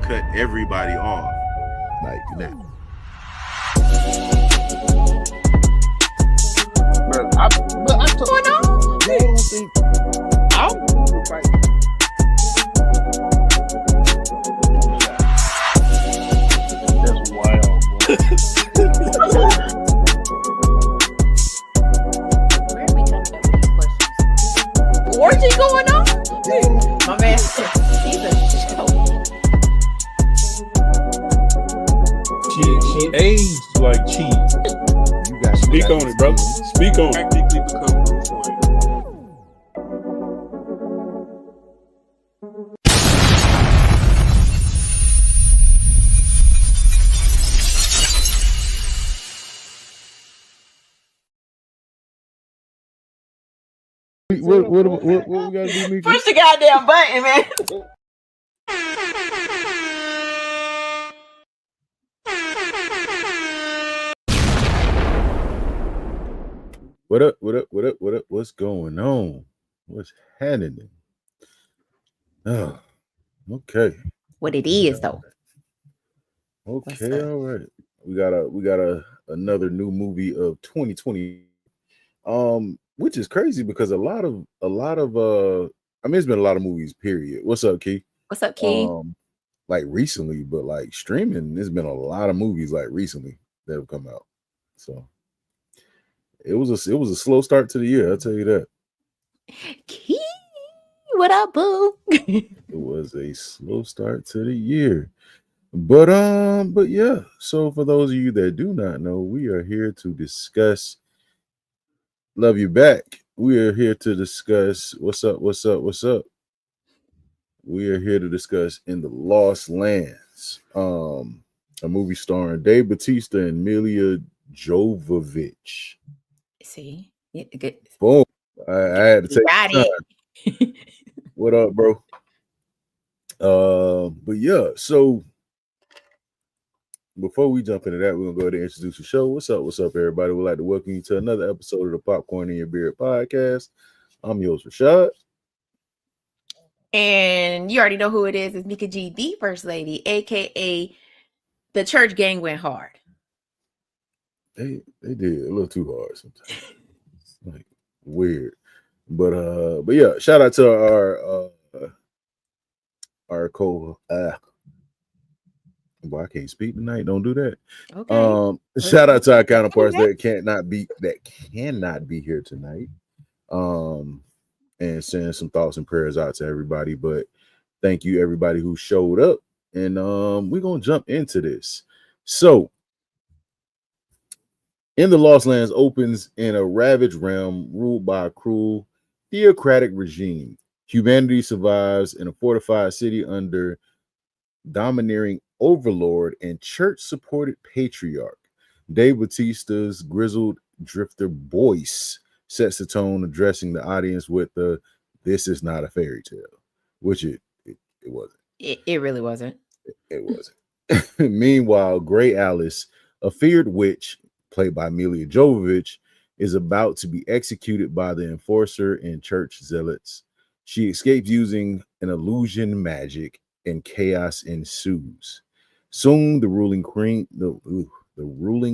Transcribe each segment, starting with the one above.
cut everybody off like that. I don't think that's wild, bro. Where are we coming up with these questions? Orgy going on? My man, he's a show. She aged like cheese. You got Speak on it, bro. Speak on it. Practically become Bruce Wayne. What we gotta do, Mika? Push the goddamn button, man. What up? What's going on? What's happening? Oh, okay. What it is, though. Okay, all right. We got another new movie of 2020. Which is crazy because a lot of I mean, it's been a lot of movies, period. What's up, Key? What's up, Key? Like recently, but like streaming, there's been a lot of movies like recently that have come out. So it was a slow start to the year, I'll tell you that. Key, what up, boo? It was a slow start to the year. But yeah. So for those of you that do not know, we are here to discuss Love You Back. We are here to discuss what's up. We are here to discuss In the Lost Lands, a movie starring Dave Batista and Milla Jovovich. See, yeah, good. Boom! I had to take time. What up, bro? But yeah, so before we jump into that, we're gonna go ahead and introduce the show. What's up, everybody? We'd like to welcome you to another episode of the Popcorn in Your Beard podcast. I'm your host, Rashad. And you already know who it is. It's Mika G, the First Lady, aka the church gang went hard. They did a little too hard sometimes. Like weird. But yeah, shout out to our co Boy, I can't speak tonight. Don't do that. Okay. Shout out to our counterparts that cannot be here tonight. And send some thoughts and prayers out to everybody. But thank you, everybody who showed up. And we're gonna jump into this. So, In the Lost Lands opens in a ravaged realm ruled by a cruel, theocratic regime. Humanity survives in a fortified city under domineering overlord and church-supported patriarch. Dave Bautista's grizzled drifter Boyce sets the tone, addressing the audience with the "This is not a fairy tale," which it wasn't. It really wasn't. It wasn't. Meanwhile, Gray Alys, a feared witch played by Milla Jovovich, is about to be executed by the enforcer and church zealots. She escapes using an illusion magic, and chaos ensues. Soon, the ruling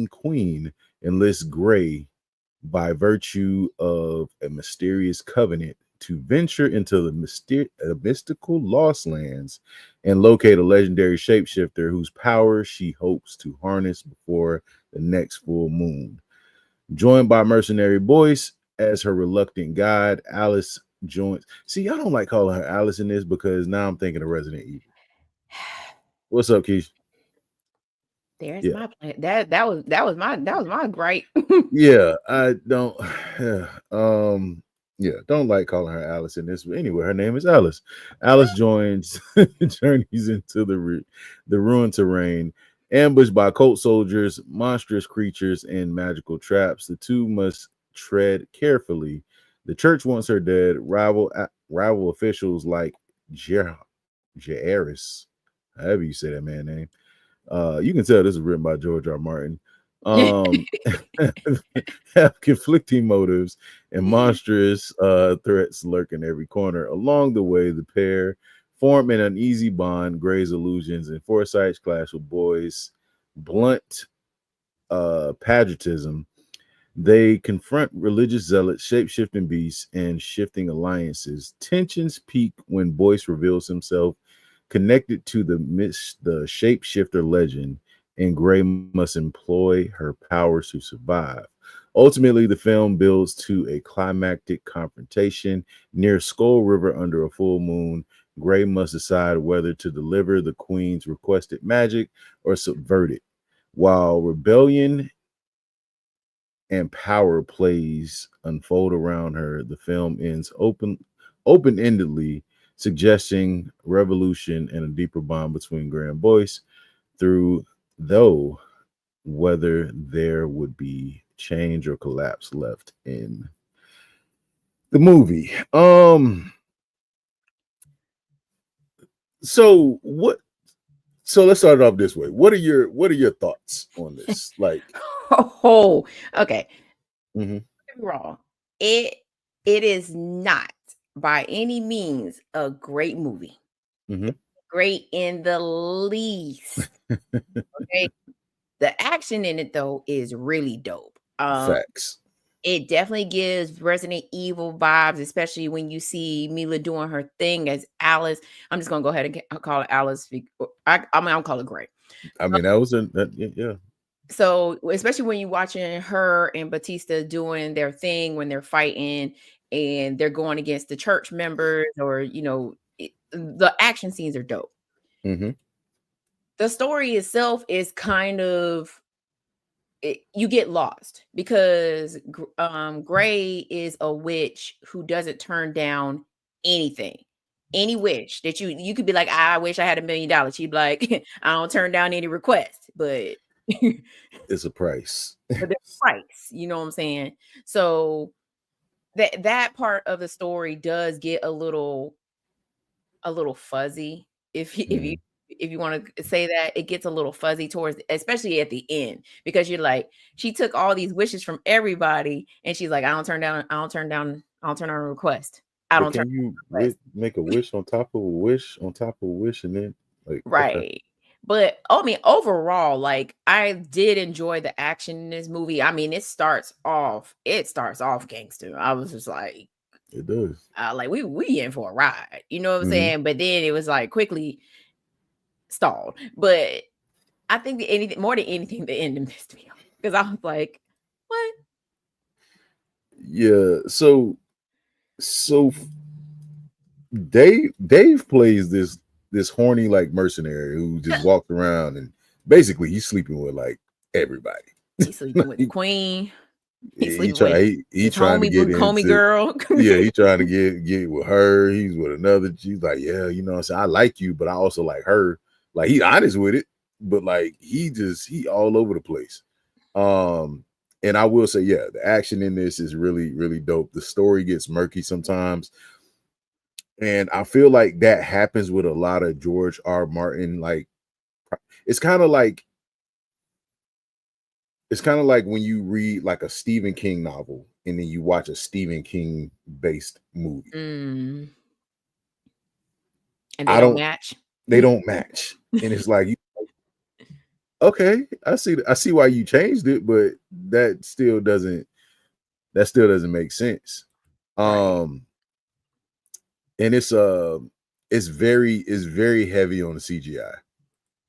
queen enlists Gray by virtue of a mysterious covenant to venture into the mystical Lost Lands and locate a legendary shapeshifter whose power she hopes to harness before the next full moon. Joined by mercenary Boyce as her reluctant guide, Alys joins. See, I don't like calling her Alys in this because now I'm thinking of Resident Evil. What's up, Keith? There's my plan. That was my gripe. Yeah, I don't. Yeah, don't like calling her Alys in this. But anyway, her name is Alys. Alys journeys into the ruined terrain, ambushed by cult soldiers, monstrous creatures, and magical traps. The two must tread carefully. The church wants her dead. Rival officials like Jairus, however you say that man's name. You can tell this is written by George R. Martin. Have conflicting motives and monstrous threats lurk in every corner. Along the way, the pair form an uneasy bond. Gray's illusions and foresights clash with Boyce's blunt patriotism. They confront religious zealots, shape-shifting beasts, and shifting alliances. Tensions peak when Boyce reveals himself connected to the shapeshifter legend, and Gray must employ her powers to survive. Ultimately, the film builds to a climactic confrontation near Skull River under a full moon. Gray must decide whether to deliver the Queen's requested magic or subvert it. While rebellion and power plays unfold around her, the film ends open-endedly, suggesting revolution and a deeper bond between Gray and Boyce, though whether there would be change or collapse left in the movie. So let's start it off this way. What are your thoughts on this? Like, Oh, okay. mhm. Wrong. It is not by any means a great movie. Mhm. Great in the least. Okay. The action in it though is really dope. Facts. It definitely gives Resident Evil vibes, especially when you see Milla doing her thing as Alice. I'm just gonna go ahead and call it Alice. I'll call it Gray. I mean, yeah. So, especially when you're watching her and Batista doing their thing when they're fighting and they're going against the church members, or the action scenes are dope. Mm-hmm. The story itself is kind of you get lost because Gray is a witch who doesn't turn down anything. Any wish that you could be like, I wish I had $1 million. She'd be like, I don't turn down any requests, but it's a price. but there's a price, you know what I'm saying? So that part of the story does get a little fuzzy. If you want to say that, it gets a little fuzzy towards, especially at the end, because you're like, she took all these wishes from everybody, and she's like, I don't turn down a request. But can you make a wish on top of a wish on top of a wish, and then right? Okay. But I mean, overall, like, I did enjoy the action in this movie. I mean, it starts off gangster. I was just like, it does. Like we in for a ride, you know what I'm saying? But then it was like quickly stalled. But I think more than anything, the ending pissed me off because I was like, what? Yeah. So Dave plays this horny like mercenary who just walks around and basically he's sleeping with like everybody. He's sleeping with the queen. He trying to get homie girl. Yeah, he trying to get with her. He's with another. She's like, yeah, you know what I'm saying? I like you, but I also like her. Like, he's honest with it, but like he all over the place. And I will say, yeah, the action in this is really, really dope. The story gets murky sometimes. And I feel like that happens with a lot of George R. Martin. Like, it's kind of like when you read like a Stephen King novel and then you watch a Stephen King based movie. And they don't match. They don't match. And it's like, okay, I see why you changed it, but that still doesn't make sense. Right. And it's very heavy on the CGI.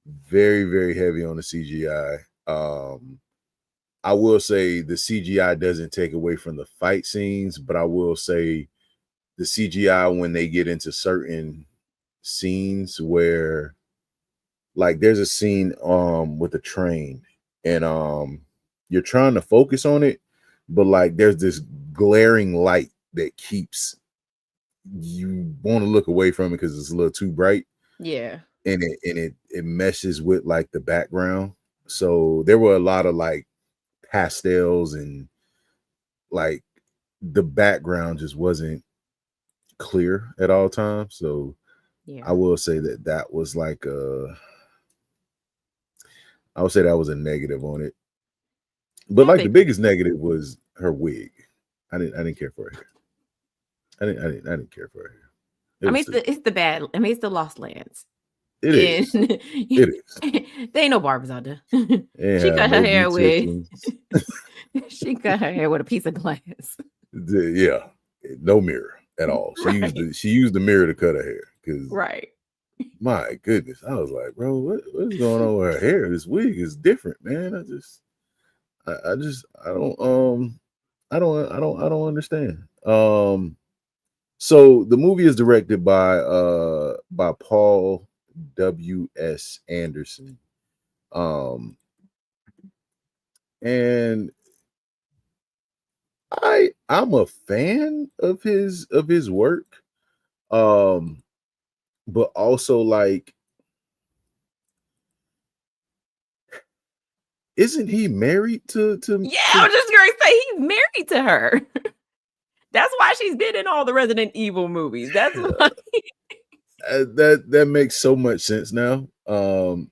Very, very heavy on the CGI. I will say the CGI doesn't take away from the fight scenes, but I will say the CGI when they get into certain scenes where, like, there's a scene with a train and you're trying to focus on it, but like there's this glaring light that keeps you want to look away from it because it's a little too bright. Yeah. And it meshes with like the background. So there were a lot of like pastels and like the background just wasn't clear at all times. So yeah, I will say that was like I would say that was a negative on it. But like the biggest negative was her wig. I didn't care for her hair. I didn't care for her hair. I mean, it's the bad. I mean, it's the Lost Lands. It is. It is. There ain't no barbers out there. She cut her hair with. She cut her hair with a piece of glass. Yeah, no mirror at all. She used the mirror to cut her hair because right. My goodness, I was like, bro, what's going on with her hair? This wig is different, man. I don't understand. So the movie is directed by Paul W.S. Anderson. And I'm a fan of his work. But also, like, isn't he married to Yeah, I was just gonna say he's married to her. That's why she's been in all the Resident Evil movies. That's why. That makes so much sense now. Oh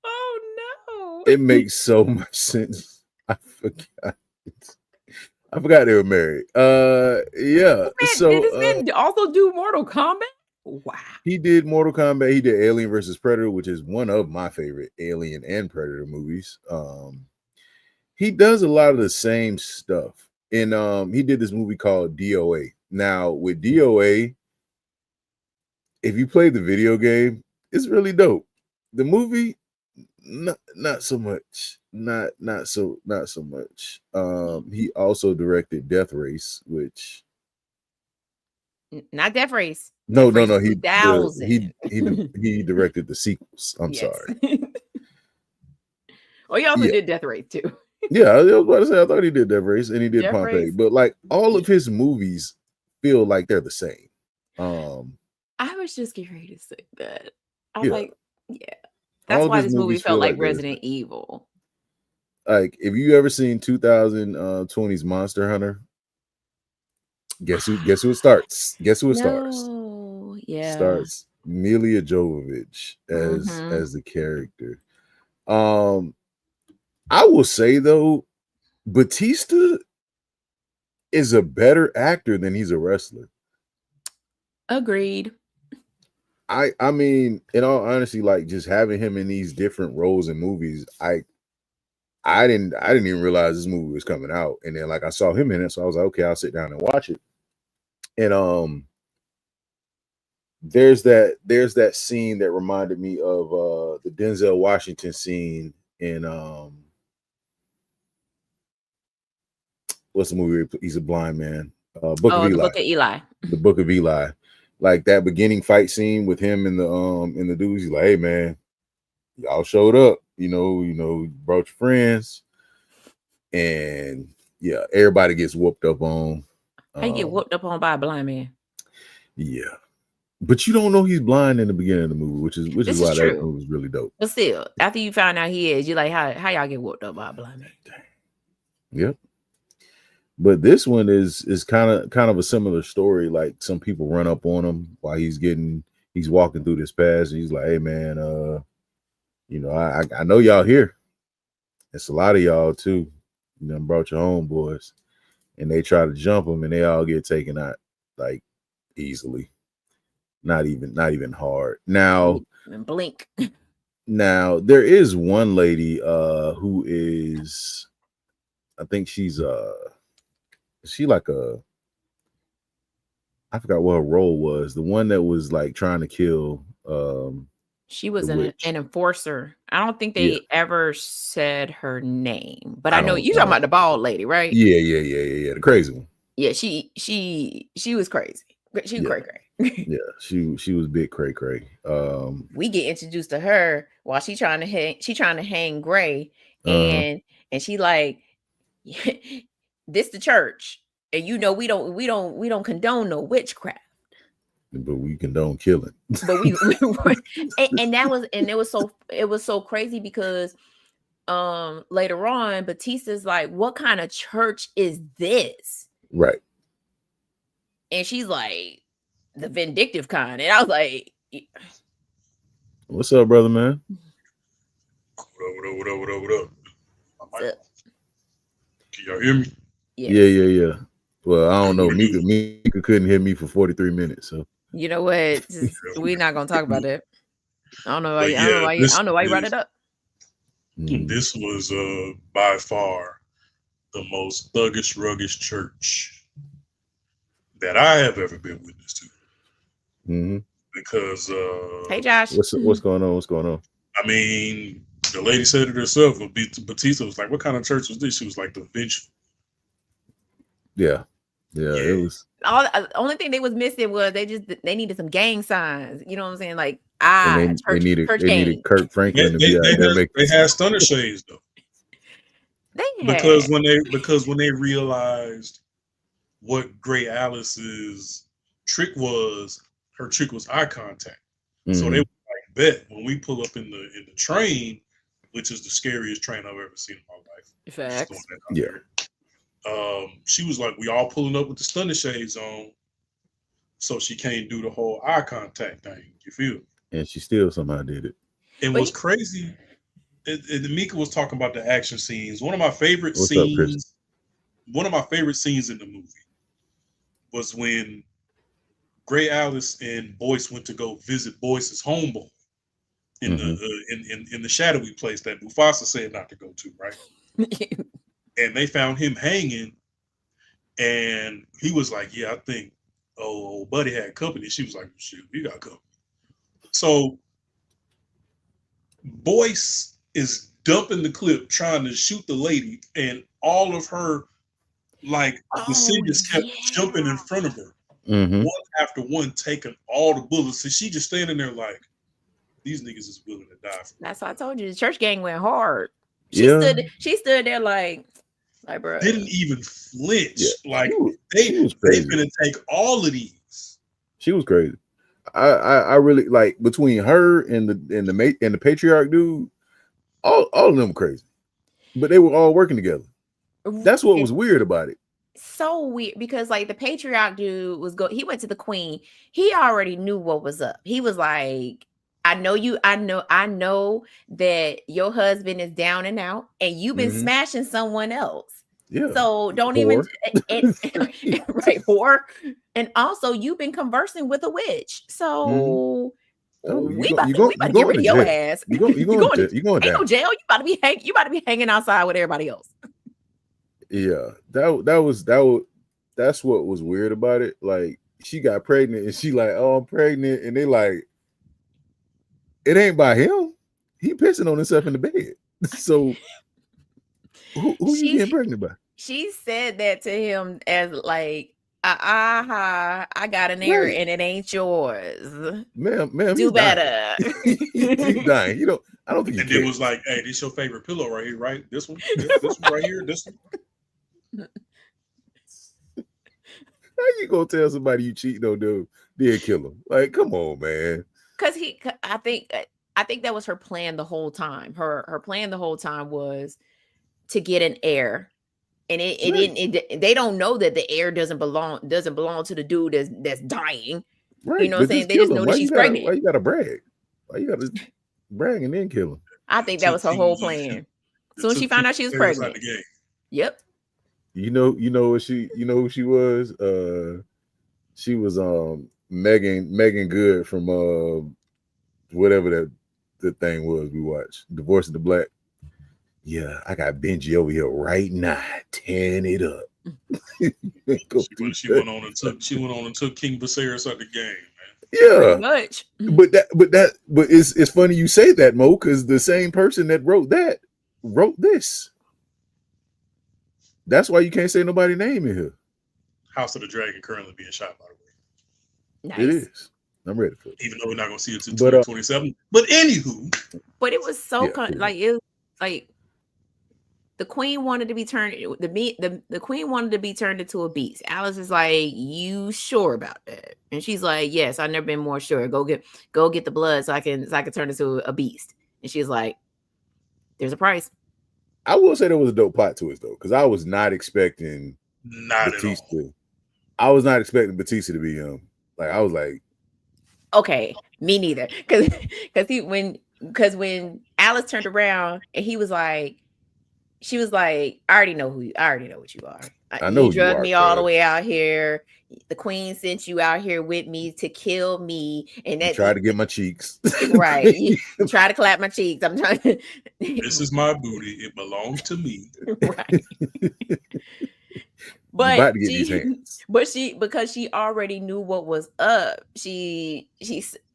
no. It makes so much sense. I forgot they were married. Yeah. Did this man also do Mortal Kombat? Wow. He did Mortal Kombat. He did Alien versus Predator, which is one of my favorite Alien and Predator movies. He does a lot of the same stuff. And he did this movie called DOA. Now, with DOA, if you play the video game, it's really dope. The movie, not so much. Not so much. He also directed Death Race, which not Death Race. No. He directed the sequels. I'm sorry. Oh, he also did Death Race too. Yeah, I was about to say I thought he did Death Race and he did Death Pompeii, Race. But like all of his movies feel like they're the same. I was just getting ready to say that. I'm like, that's why this movie felt like Resident Evil. Like, if you ever seen 2020's Monster Hunter, guess who it starts? Stars? Yeah. Starts Milla Jovovich as the character. I will say though, Batista is a better actor than he's a wrestler. Agreed. I mean, in all honesty, like just having him in these different roles in movies, I didn't even realize this movie was coming out. And then like I saw him in it, so I was like, okay, I'll sit down and watch it. And there's that scene that reminded me of the Denzel Washington scene in what's the movie? He's a blind man. Book of Eli. The Book of Eli. The Book of Eli. Like that beginning fight scene with him and the dudes. He's like, hey man, y'all showed up, you know, brought your friends. And yeah, everybody gets whooped up on. How you get whooped up on by a blind man? Yeah. But you don't know he's blind in the beginning of the movie, which is why that movie was really dope. But still, after you find out he is, you're like, how y'all get whooped up by a blind man? Yep. But this one is kind of a similar story. Like some people run up on him while he's walking through this pass, and he's like, "Hey man, I know y'all here. It's a lot of y'all too. You know, brought your homeboys." And they try to jump him, and they all get taken out like easily. Not even hard. Now, blink. Now there is one lady who is, I think she's she like I forgot what her role was. The one that was like trying to kill she was an enforcer. I don't think they ever said her name, but I know you're talking about the bald lady, right? Yeah. The crazy one. Yeah, she was crazy. She was cray. Yeah, she was big cray. We get introduced to her while she trying to hang Gray, and she like, this the church, and you know we don't condone no witchcraft, but we condone killing. But we and it was so crazy because later on Batista's like, what kind of church is this? Right. And she's like, the vindictive kind. And I was like, what's up, brother, man? What up? Can y'all hear me? Yeah. Well, I don't know. Mika couldn't hear me for 43 minutes. So You know what? We're not gonna talk about it. I don't know why. But I don't know yeah, why. I don't know why you brought it up. This was by far the most thuggish, ruggish church that I have ever been witness to. Mm-hmm. Because hey, Josh, what's going on? What's going on? I mean, the lady said it herself. Batista was like, "What kind of church was this?" She was like, "The vengeful." Yeah, it was. The only thing they was missing was they needed some gang signs. You know what I'm saying? Like They needed Kirk Franklin to be out there making. They had stunner shades though. Because when they realized what Gray Alys's trick was, her trick was eye contact. Mm-hmm. So they were like, bet when we pull up in the train, which is the scariest train I've ever seen in my life. Facts. Yeah. She was like, we all pulling up with the stunner shades on, so she can't do the whole eye contact thing. You feel? And she still somehow did it. And what's crazy, Mika was talking about the action scenes. One of my favorite scenes in the movie was when Gray Alys and Boyce went to go visit Boyce's homeboy in the shadowy place that Mufasa said not to go to, right? And they found him hanging, and he was like, "Yeah, I think old buddy had company." She was like, "Shoot, we got company." So Boyce is dumping the clip, trying to shoot the lady, and all of her descendants kept jumping in front of her, one after one, taking all the bullets. And she just standing there like, these niggas is willing to die for me. That's why I told you the church gang went hard. She stood there like bro. Didn't even flinch. Yeah. Like they gonna take all of these. She was crazy. I really like between her and the patriarch dude, all of them crazy. But they were all working together. That's what was weird about it. So weird because like the patriarch dude he went to the queen. He already knew what was up. He was like, I know that your husband is down and out and you've been smashing someone else. Yeah. So don't even right, whore. And also you've been conversing with a witch. So we about to get rid of your ass. You going down. Ain't no jail. You about to be hanging outside with everybody else. Yeah, that's what was weird about it. Like she got pregnant and she like, oh, I'm pregnant, and they like, it ain't by him. He pissing on himself in the bed. So who you getting pregnant by? She said that to him as like, I got an error and it ain't yours. Ma'am, do better. He's dying. I don't think. And it was like, hey, this your favorite pillow right here, right? This one right here, this one. How you gonna tell somebody you cheating on them, then kill him? Like, come on, man. Because I think that was her plan the whole time. Her plan the whole time was to get an heir, and they don't know that the heir doesn't belong to the dude that's dying. Right. You know what I'm saying? They just know that she's pregnant. Why you gotta brag? Why you gotta brag and then kill him? I think that was her whole plan. Soon as she found out she was pregnant. Yep. You know who she was? She was Megan Good from whatever the thing was we watched, Divorce of the Black. Yeah, I got Benji over here right now, tearing it up. She went on and took King Viserys out the game, man. Yeah, pretty much. But it's funny you say that, Mo, because the same person that wrote this. That's why you can't say nobody's name in here. House of the Dragon currently being shot, by the way. Nice. It is. I'm ready for it. Even though we're not going to see it until 2027. But anywho. But it was so the queen wanted to be turned. The queen wanted to be turned into a beast. Alys is like, you sure about that? And she's like, yes, I've never been more sure. Go get the blood so I can turn into a beast. And she's like, there's a price. I will say there was a dope plot twist though, because I was not expecting Batista. I was not expecting Batista to be like I was like, okay, me neither. Because when Alys turned around and he was like, she was like, I already know what you are. I know you drugged me all the cuz. way out here. The queen sent you out here with me to kill me, and You that tried to get my cheeks. right. You try to clap my cheeks. I'm trying to This is my booty. It belongs to me. right. You about to get these she, hands. but because she already knew what was up. She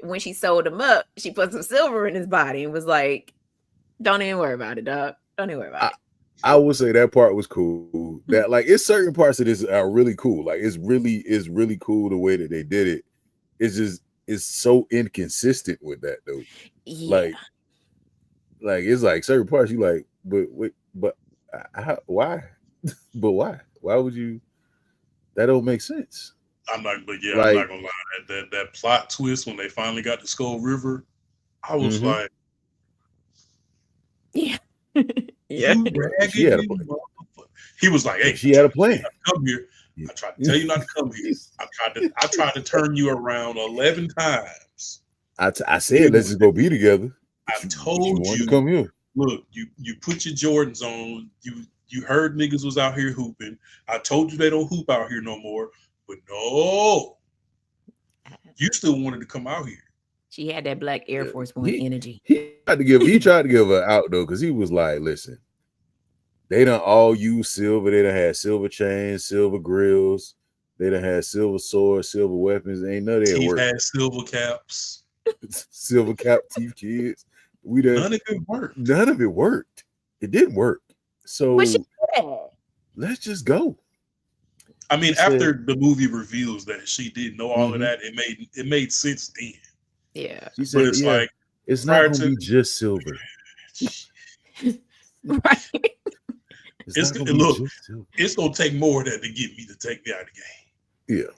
when she sewed him up, she put some silver in his body and was like, "Don't even worry about it, dog. Don't even worry about it." I would say that part was cool. That like it's certain parts of this are really cool. Like it's really cool the way that they did it. It's so inconsistent with that though. Yeah. Like it's like certain parts you like, but why? But why? Why would you? That don't make sense. I'm not gonna lie. That plot twist when they finally got to Skull River, I was like, yeah, yeah. He was like, hey, she had a plan. Come here. I tried to tell you not to come here. I tried to turn you around 11 times. I said let's just go be together. I told you to come here. Look, you put your Jordans on. You heard niggas was out here hooping. I told you they don't hoop out here no more. But no, you still wanted to come out here. She had that black Air Force One energy. He tried to give her out though, because he was like, listen, they done all use silver. They done had silver chains, silver grills. They done had silver swords, silver weapons. Ain't none of that Teeth work. had silver caps. Silver cap teeth kids. None of it worked. None of it worked. It didn't work. So let's just go. I mean, after the movie reveals that she did know all of that, it made sense then. Yeah. She said, but it's like it's not going to be just silver. Right. It's going to take more of that to get me to take me out of the game. Yeah.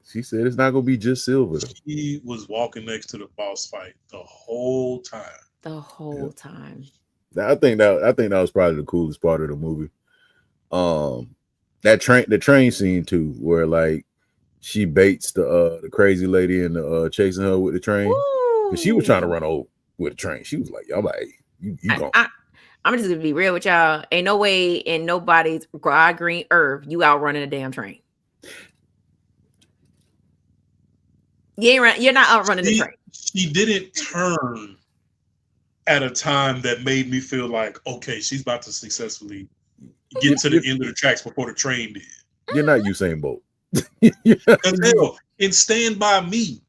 She said it's not going to be just silver. She was walking next to the boss fight the whole time. The whole time. I think that was probably the coolest part of the movie. The train scene too, where like she baits the crazy lady and chasing her with the train. Because she was trying to run over with the train. She was like, "Y'all, like, you going." I'm just gonna be real with y'all. Ain't no way in nobody's God green earth you outrunning a damn train. You're not outrunning the train. She didn't turn at a time that made me feel like, okay, she's about to successfully get to the end of the tracks before the train did. You're not Usain Bolt. Hell, in Stand By Me,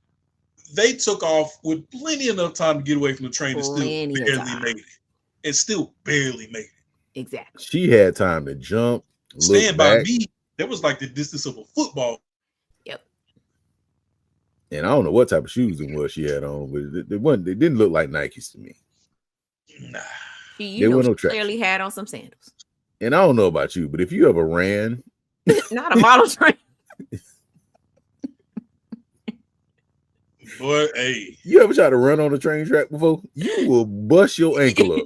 they took off with plenty enough time to get away from the train and still barely made it. And still barely made it. Exactly. She had time to jump. Stand By Me, that was like the distance of a football. Yep. And I don't know what type of shoes it was she had on, but they didn't look like Nikes to me. Nah. She clearly had on some sandals. And I don't know about you, but if you ever ran, not a model train. Boy, hey. You ever tried to run on a train track before? You will bust your ankle up.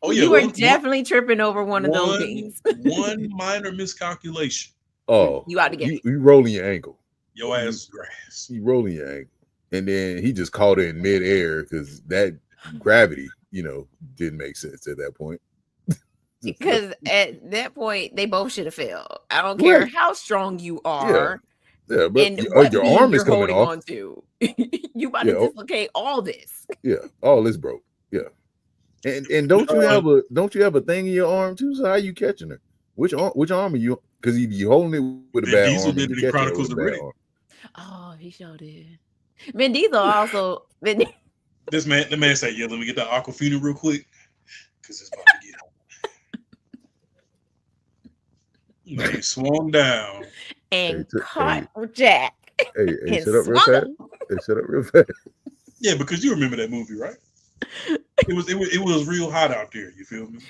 Oh, yeah, you were definitely tripping over one of those things. One minor miscalculation. Oh, you out to get you rolling your ankle. Your ass is grass. You rolling your ankle. And then he just caught it in midair because that gravity, didn't make sense at that point. Because at that point, they both should have failed. I don't care how strong you are. Yeah, but your arm is coming off. On to. You about to dislocate all this. Yeah, all this broke. Yeah, and don't you have a thing in your arm too? So how you catching her? Which arm are you? Because you holding it with a bad arm. Did the Chronicles of Riddick. Oh, he sure did. Vin Diesel also. The man said, "Yeah, let me get that Aquafina real quick, because it's about to get home." They swung down and caught Jack. Hey, shut up real fast. Hey, shut up real fast. Yeah, because you remember that movie, right? It was real hot out there. You feel me?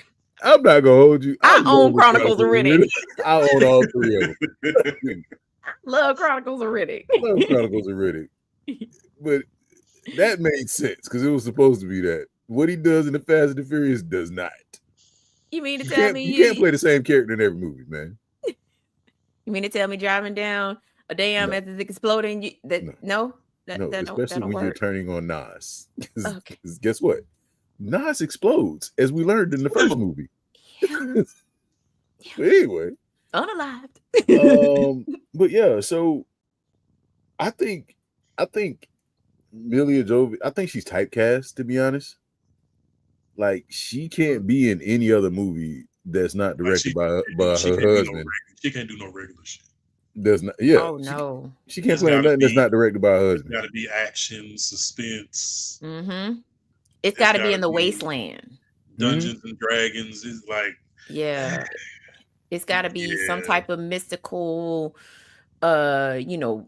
I'm not gonna hold you. I own Chronicles of Riddick. I own all three of them. Love Chronicles of Riddick. Love Chronicles of Riddick. But that made sense because it was supposed to be that. What he does in the Fast and the Furious does not. You mean to tell me you can't play the same character in every movie, man? You mean to tell me driving down a dam as it's exploding? No, especially when you're turning on Nas. Because guess what? Nas explodes, as we learned in the first movie. Anyway, unalived. But yeah, so I think Milla Jovovich, I think she's typecast, to be honest. Like, she can't be in any other movie that's not directed by her husband. She can't do no regular shit. Does not, yeah. Oh no, she can't play nothing that's not directed by her husband. Got to be action, suspense. Mm-hmm. It's got to be in the wasteland. Dungeons and Dragons is like, yeah. It's got to be some type of mystical, you know,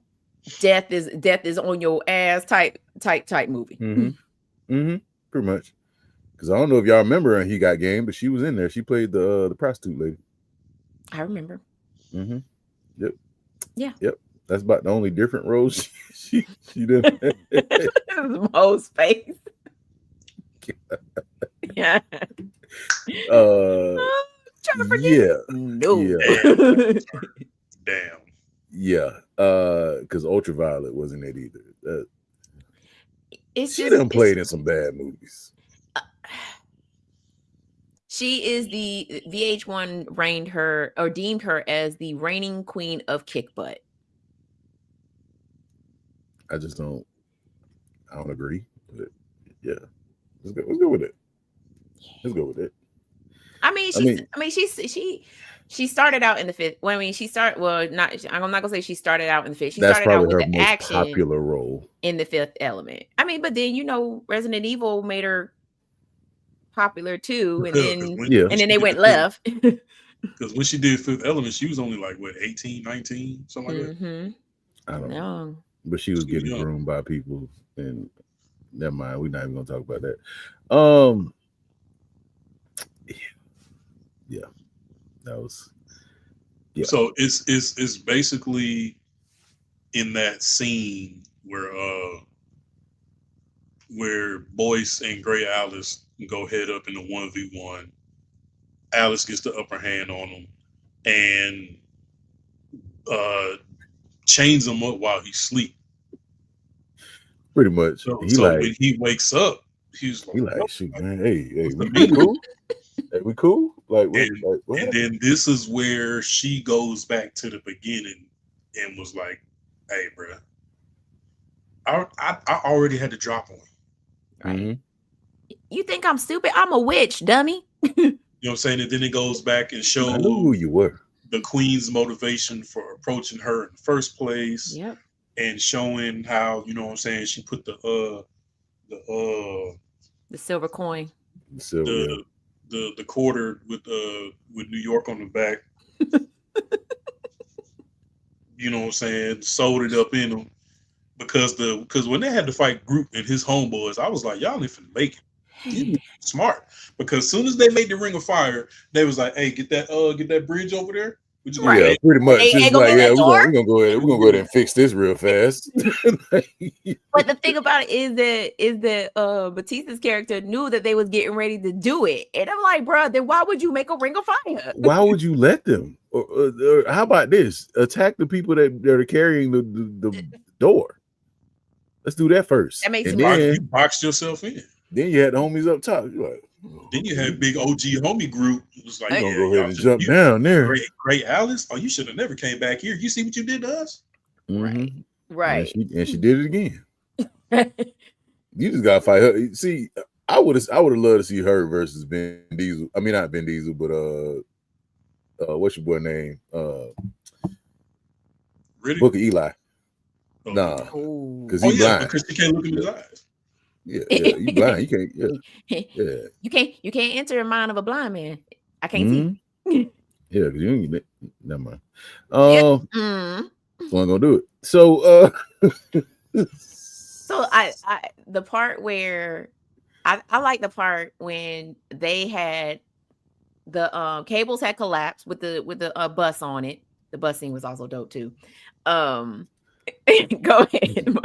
death is on your ass type movie. Pretty much. Because I don't know if y'all remember her in He Got Game, but she was in there. She played the prostitute lady. I remember. Yep. Yeah. Yep. That's about the only different roles she did. Most face. Yeah. Trying to forget. Yeah. No. Yeah. Damn. Yeah. Because Ultraviolet wasn't it either. She done played in some bad movies. She is the VH1 deemed her as the reigning queen of kick butt. I don't agree with it. Yeah. Let's go with it. Let's go with it. She started out in the fifth. Well, I mean, I'm not gonna say she started out in the fifth. She That's started out with her the most action popular role in the Fifth Element. I mean, but then Resident Evil made her popular too, and then they went left. Because when she did Fifth Element, she was only like what, 18, 19, something like that. I don't know. But she was getting groomed by people, and never mind, we're not even gonna talk about that. Yeah. That was So it's basically in that scene where Boyce and Gray Alys go head up in the 1v1. Alys gets the upper hand on him and chains him up while he's asleep. Pretty much. So when he wakes up, he's like, shoot, man, hey, we cool? Hey, we cool? What? And then this is where she goes back to the beginning and was like, hey, bro, I already had to drop on you. You think I'm stupid? I'm a witch, dummy. You know what I'm saying? And then it goes back and shows I knew who you were. The queen's motivation for approaching her in the first place. Yep. And showing how, you know what I'm saying, she put the silver coin. The quarter with New York on the back. You know what I'm saying? Sold it up in them. Because when they had to fight Groot and his homeboys, I was like, y'all ain't finna make it. You smart. Because as soon as they made the Ring of Fire, they was like, hey, get that bridge over there. Yeah, pretty much. It's like, we're gonna go ahead and fix this real fast. But the thing about it is that Batista's character knew that they was getting ready to do it, and I'm like, bro, then why would you make a Ring of Fire? Why would you let them? Or how about this? Attack the people that are carrying the door. Let's do that first. That makes sense. You boxed yourself in. Then you had the homies up top. You're like, then you had big OG homie group. It was like, you're gonna go ahead and jump down there. Gray Alys, you should have never came back here. You see what you did to us? Right. And she did it again. You just gotta fight her. See, I would have loved to see her versus Vin Diesel. I mean, not Vin Diesel, but what's your boy name? Book of Eli. Oh. Nah, because he's blind. Because you can't look in his eyes. Yeah, you blind. You can't. You can't enter the mind of a blind man. I can't see. Yeah, because you ain't. Never mind. So I'm gonna do it. So, so I the part where I like the part when they had the cables had collapsed with the bus on it. The bus scene was also dope too. Go ahead.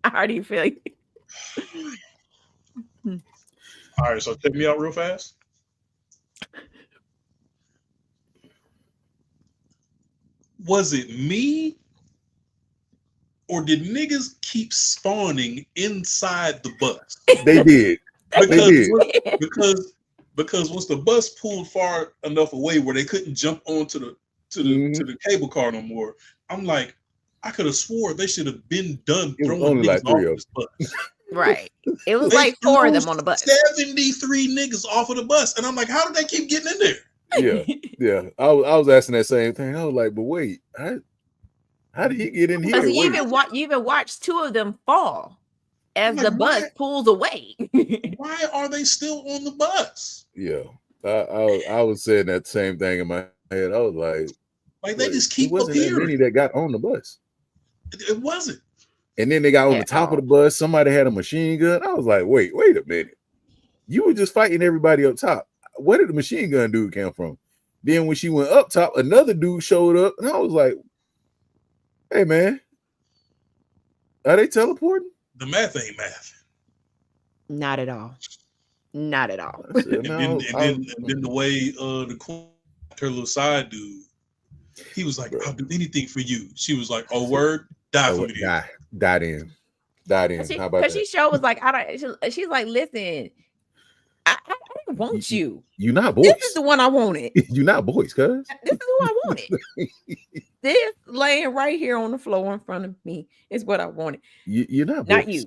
I already feel like. All right, so check me out real fast. Was it me, or did niggas keep spawning inside the bus? They did. Because once the bus pulled far enough away where they couldn't jump onto to the cable car no more, I'm like, I could have swore they should have been done throwing only niggas like three off of this bus. Right. It was They like 4 of threw them on the bus. 73 niggas off of the bus, and I'm like, how did they keep getting in there? Yeah. I was asking that same thing. I was like, but wait, how did he get in here? Because you even watched 2 of them fall as like, the bus pulls away. Why are they still on the bus? Yeah. I was saying that same thing in my head. I was like they just keep it wasn't appearing. that many that got on the bus. It wasn't. And then they got on the top of the bus. Somebody had a machine gun. I was like, wait a minute. You were just fighting everybody up top. Where did the machine gun dude come from? Then when she went up top, another dude showed up, and I was like, hey man, are they teleporting? The math ain't math. Not at all. Not at all. And then the way the queen, her little side dude, he was like, I'll do anything for you. She was like, oh, word, die for me. Died in. How about that? Because she was like, she's like, listen, I don't want you. You're not Boyce. This is the one I wanted. You're not Boyce, cuz. This is who I wanted. This laying right here on the floor in front of me is what I wanted. You're not Boyce. Not you.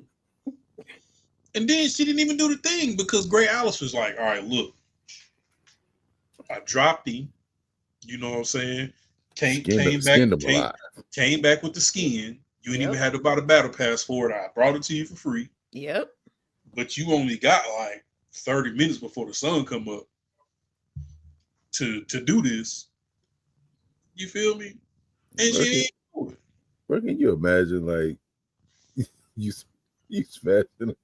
And then she didn't even do the thing because Gray Alys was like, all right, look, I dropped him. You know what I'm saying? Came back with the skin. You ain't even had to buy the battle pass for it. I brought it to you for free. Yep. But you only got like 30 minutes before the sun come up to do this. You feel me? And she ain't do it. Where can you imagine like you smashing them?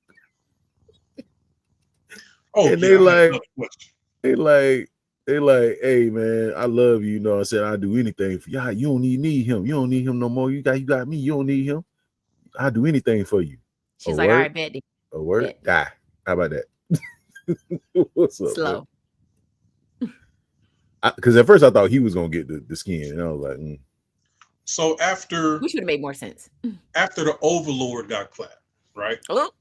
Oh, and yeah, they like, hey man, I love you. You know what I'm saying? I'll do anything for you. You don't need him. You don't need him no more. You got me. You don't need him. I'll do anything for you. She's like, all right, bet. A word? Die. How about that? What's up? Slow. Because at first I thought he was gonna get the skin, and I was like, So after we should have made more sense. After the Overlord got clapped, right? Oh.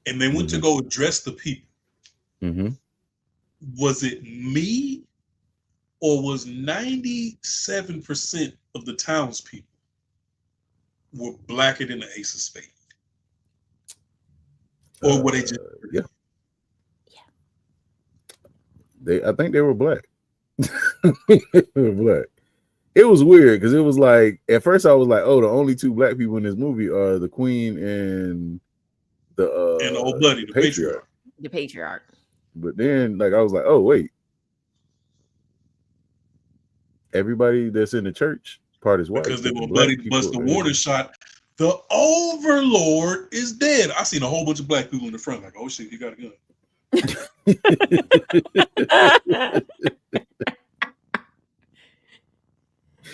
And they went to go address the people. Mm-hmm. Was it me, or was 97% of the townspeople were blacker than the Ace of Spades? Or were they just I think they were black. They were black. It was weird because it was like at first I was like, oh, the only 2 black people in this movie are the queen and the old buddy, the patriarch. The patriarch. But then like I was like, oh wait. Everybody that's in the church part is white. Because they were buddy bust the warning shot. The Overlord is dead. I seen a whole bunch of black people in the front, like, oh shit, you got a gun.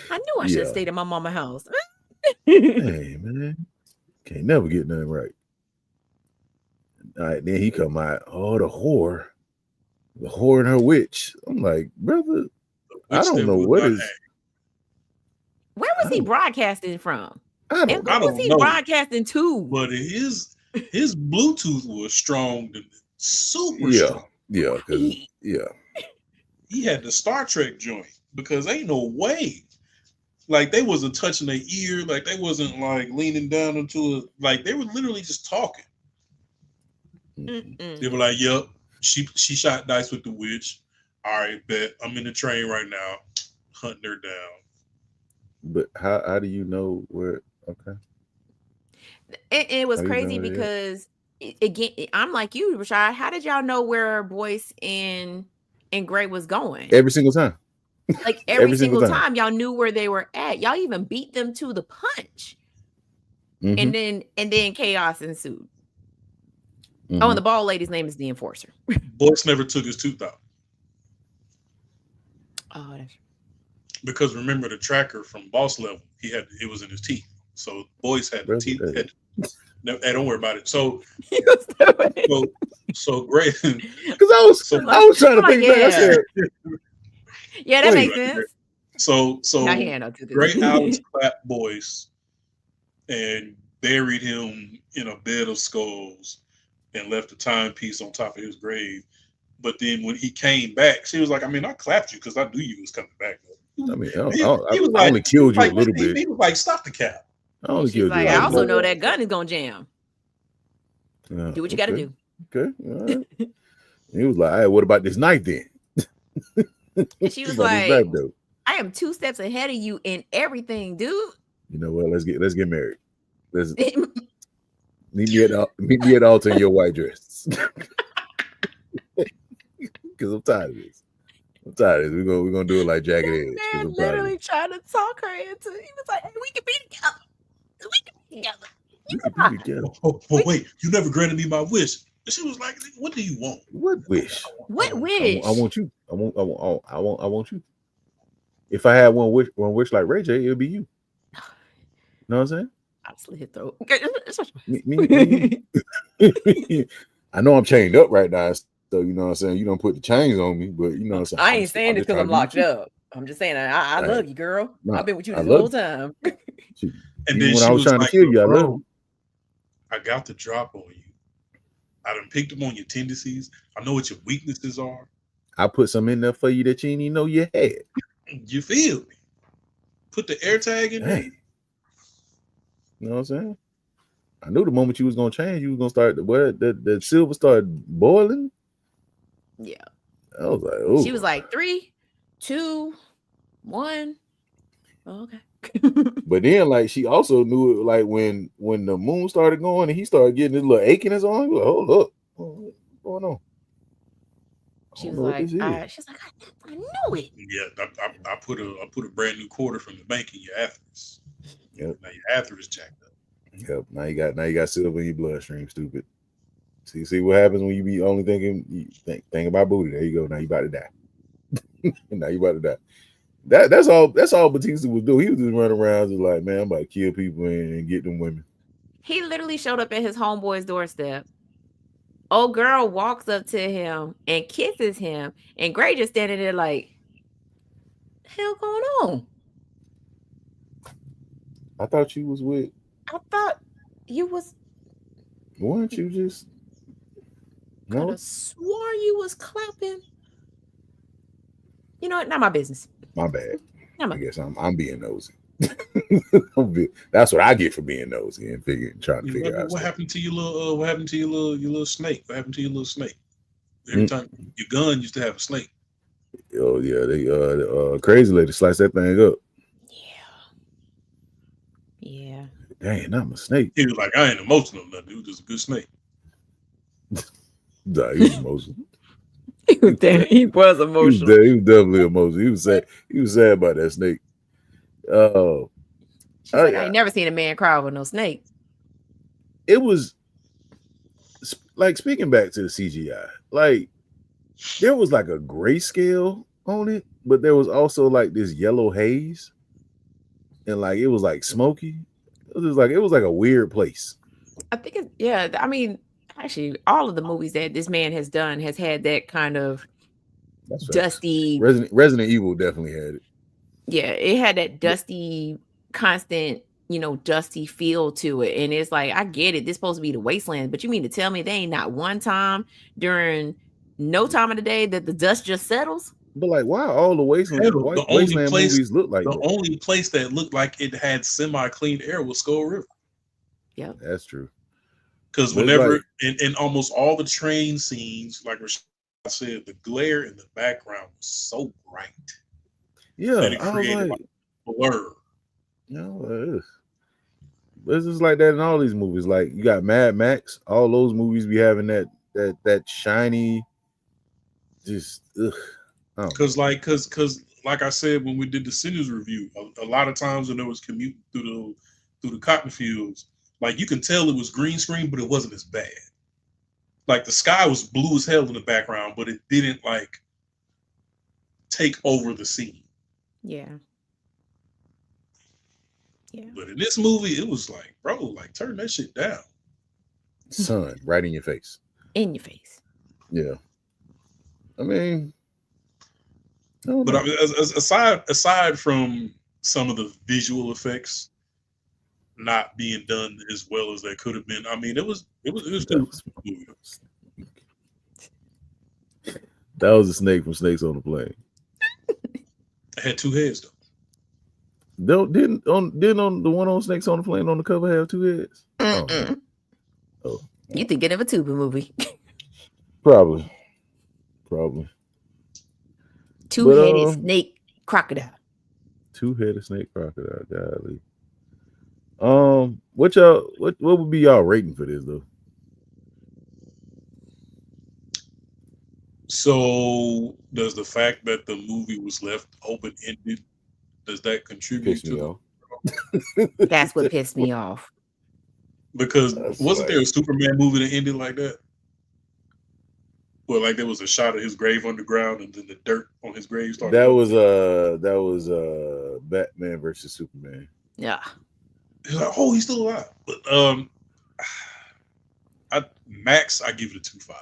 I knew I should have stayed at my mama's house. Hey man, can't never get nothing right. All right, then he come out. Oh, the whore and her witch. I'm like, brother, I don't know what is. Where was he broadcasting from? I don't know. Was he broadcasting to? But his Bluetooth was strong, super strong. Yeah, he had the Star Trek joint because ain't no way. Like they wasn't touching their ear, like they wasn't like leaning down into it. Like they were literally just talking. They were like, "Yep, she shot dice with the witch. All right, bet I'm in the train right now, hunting her down." But how do you know where? Okay, it was crazy because again, I'm like you, Rashad. How did y'all know where Boyce and Gray was going? Every single time. Like every single time y'all knew where they were at. Y'all even beat them to the punch. And then chaos ensued. Oh, and the bald lady's name is the Enforcer. Boyce never took his tooth out. Oh, that's because remember the tracker from Boss Level, it was in his teeth. So Boyce had the teeth. Hey, don't worry about it. So great. Because I was trying to think back. I said, yeah, that makes sense. So Gray Alys clapped Boyce and buried him in a bed of skulls and left a timepiece on top of his grave. But then when he came back, she was like, I mean, I clapped you because I knew you was coming back. I mean, He I was like, only killed you like, a little bit. He was like, stop the cap. I only She's killed like, you. I a also little know bit. that gun is gonna jam. Yeah, Do what you got to do. Okay. All right. He was like, all right, what about this knife then? And she was What about like, this knife, though? I am 2 steps ahead of you in everything, dude. You know what? Let's get married. Let's meet me at the altar in your white dress. Because I'm tired of this. We're gonna do it like Jagged Edge. Man literally trying to talk her into. He was like, hey, we can be together. We can be together. We can be together. Oh, wait, you never granted me my wish. And she was like, what do you want? What wish? What wish? I want you. I want you. If I had one wish like Ray J, it would be you. Know what I'm saying? I slit his throat. Me. I know I'm chained up right now, so you know what I'm saying. You don't put the chains on me, but you know what I'm saying. I ain't saying this because I'm locked up. I'm just saying I love you, girl. I've been with you this whole time. And then when I was trying to kill you, I love you. I got the drop on you. I done picked up on your tendencies. I know what your weaknesses are. I put some in there for you that you didn't even know you had. You feel me? Put the air tag in there. You know what I'm saying? I knew the moment you was gonna change, you was gonna start the silver started boiling. Yeah. I was like, oh. She was like 3, 2, 1. Oh, okay. But then, like, she also knew it, like when the moon started going and he started getting this little ache in his arm. He was like, hold up, what's going on? She was like, I knew it. Yeah, I put a brand new quarter from the bank in your atheris. Yep. Now your atheris jacked up. Yep. Now you got silver in your bloodstream. Stupid. See what happens when you be only thinking think about booty. There you go. Now you about to die. Now you about to die. That's all Bautista was doing. He was just running around just like, man, I'm about to kill people and get them women. He literally showed up at his homeboy's doorstep. Old girl walks up to him and kisses him, and Gray just standing there like, hell going on? I thought you was with. I thought you was. Weren't you just? No. Could have swore you was clapping. You know what? Not my business. My bad. I guess I'm being nosy. That's what I get for being nosy and trying to figure out what happened to your little snake? What happened to your little snake? Every time your gun used to have a snake. Oh yeah, they crazy lady sliced that thing up. Yeah. Dang, not my snake. He was like, I ain't emotional or nothing. It was just a good snake. Nah, he was emotional. He was emotional. He was definitely emotional. He was sad about that snake. Oh, I ain't never seen a man cry with no snake. It was like, speaking back to the CGI, like there was like a grayscale on it, but there was also like this yellow haze, and like it was like smoky. It was like a weird place. I think I mean, actually, all of the movies that this man has done has had that kind of dusty. Resident Evil definitely had it. Yeah, it had that dusty, constant, dusty feel to it. And it's like, I get it. This is supposed to be the wasteland, but you mean to tell me they ain't not one time during no time of the day that the dust just settles? But like, why all the wasteland movies look like the only place that looked like it had semi-clean air was Skull River. Yeah, that's true. Because whenever in almost all the train scenes, like I said, the glare in the background was so bright. Yeah, that it created like a blur. It's just like that in all these movies. Like you got Mad Max, all those movies be having that shiny, just because like I said when we did the Sinners review, a lot of times when there was commute through the cotton fields, like you can tell it was green screen, but it wasn't as bad. Like the sky was blue as hell in the background, but it didn't like take over the scene. Yeah. But in this movie, it was like, bro, like turn that shit down. Sun right in your face. In your face. Yeah. I mean, but I mean, aside from some of the visual effects not being done as well as they could have been, I mean, it was That was a snake from Snakes on the Plane. It had two heads though. Didn't the one on Snakes on the Plane on the cover have two heads? Oh, you thinking of a tuba movie? probably. Two-headed snake crocodile. Two-headed snake crocodile. Golly. What would be y'all rating for this though? So does the fact that the movie was left open-ended, does that contribute to That's what pissed me off. Because wasn't there a Superman movie that ended like that? Well, like there was a shot of his grave underground and then the dirt on his grave started. That was Batman versus Superman. Yeah. He's like, oh, he's still alive. But Max, I give it a 2.5.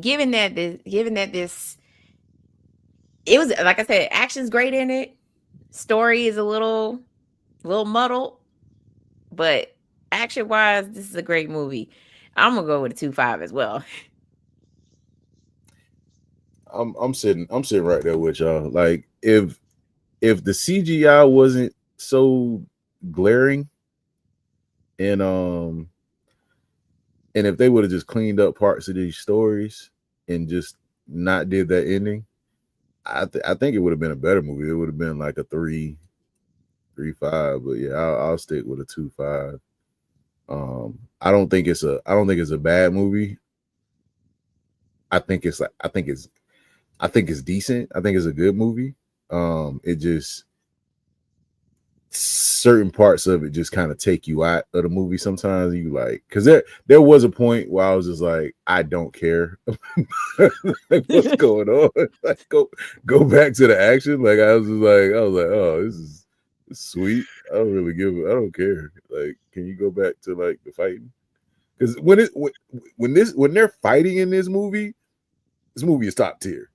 Given that this, it was, like I said, action's great in it. Story is a little muddled, but action wise, this is a great movie. I'm gonna go with a 2.5 as well. I'm sitting right there with y'all. Like if the CGI wasn't so glaring, and if they would have just cleaned up parts of these stories and just not did that ending, I think it would have been a better movie. It would have been like a 3.5. But yeah, I'll stick with a 2.5. I don't think it's a bad movie. I think it's decent. I think it's a good movie. It just, certain parts of it just kind of take you out of the movie sometimes. You like, because there was a point where I was just like, I don't care like, what's going on. Like, go back to the action. Like I was like, oh, this is sweet. I don't care. Like, can you go back to like the fighting? Because when they're fighting in this movie is top tier.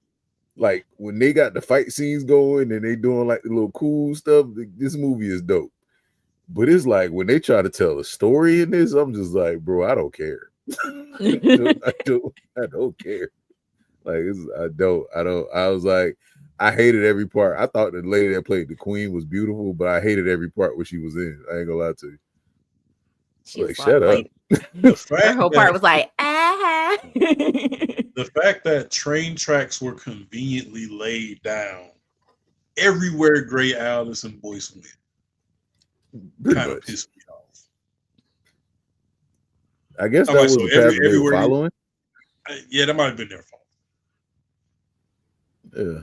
Like when they got the fight scenes going and they doing like the little cool stuff, this movie is dope. But it's like when they try to tell a story in this, I'm just like, bro, I don't care. I don't care. Like I was like, I hated every part. I thought the lady that played the queen was beautiful, but I hated every part where she was in. I ain't gonna lie to you. She like, shut up. Her whole part was like, The fact that train tracks were conveniently laid down everywhere Gray Alys and Boyce went kind of pissed me off. I guess that was the path they were following. Yeah, that might have been their fault. Yeah,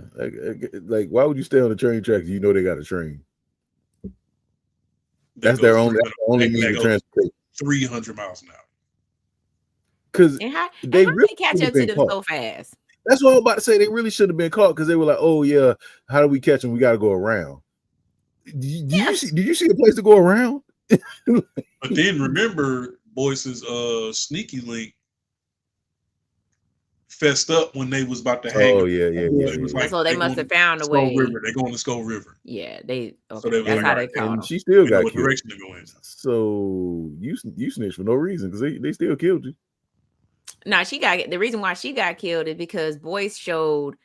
like why would you stay on the train tracks? You know they got a train. That's their only means of transportation. 300 miles an hour. Because they really catch up to them so fast. That's what I'm about to say. They really should have been caught because they were like, "Oh yeah, how do we catch them? We got to go around." Did you see a place to go around? But then remember, Boyce's sneaky link fessed up when they was about to hang. Oh yeah. Like, so they must have found a way. They're going to Skull River. Yeah, that's how they caught them. She still got what killed. Direction to go in. So you snitched for no reason because they still killed you. No, the reason why she got killed is because Boyce showed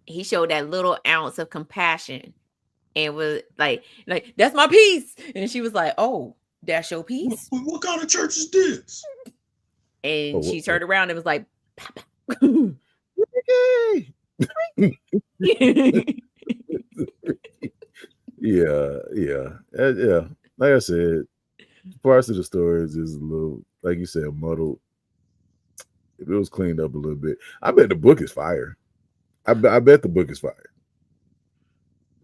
that little ounce of compassion and was like that's my piece, and she was like, "Oh, that's your piece." What kind of church is this? And she turned around and was like, Papa. Yeah. Like I said, parts of the story is just a little, like you said, muddled. If it was cleaned up a little bit, I bet the book is fire. I bet the book is fire.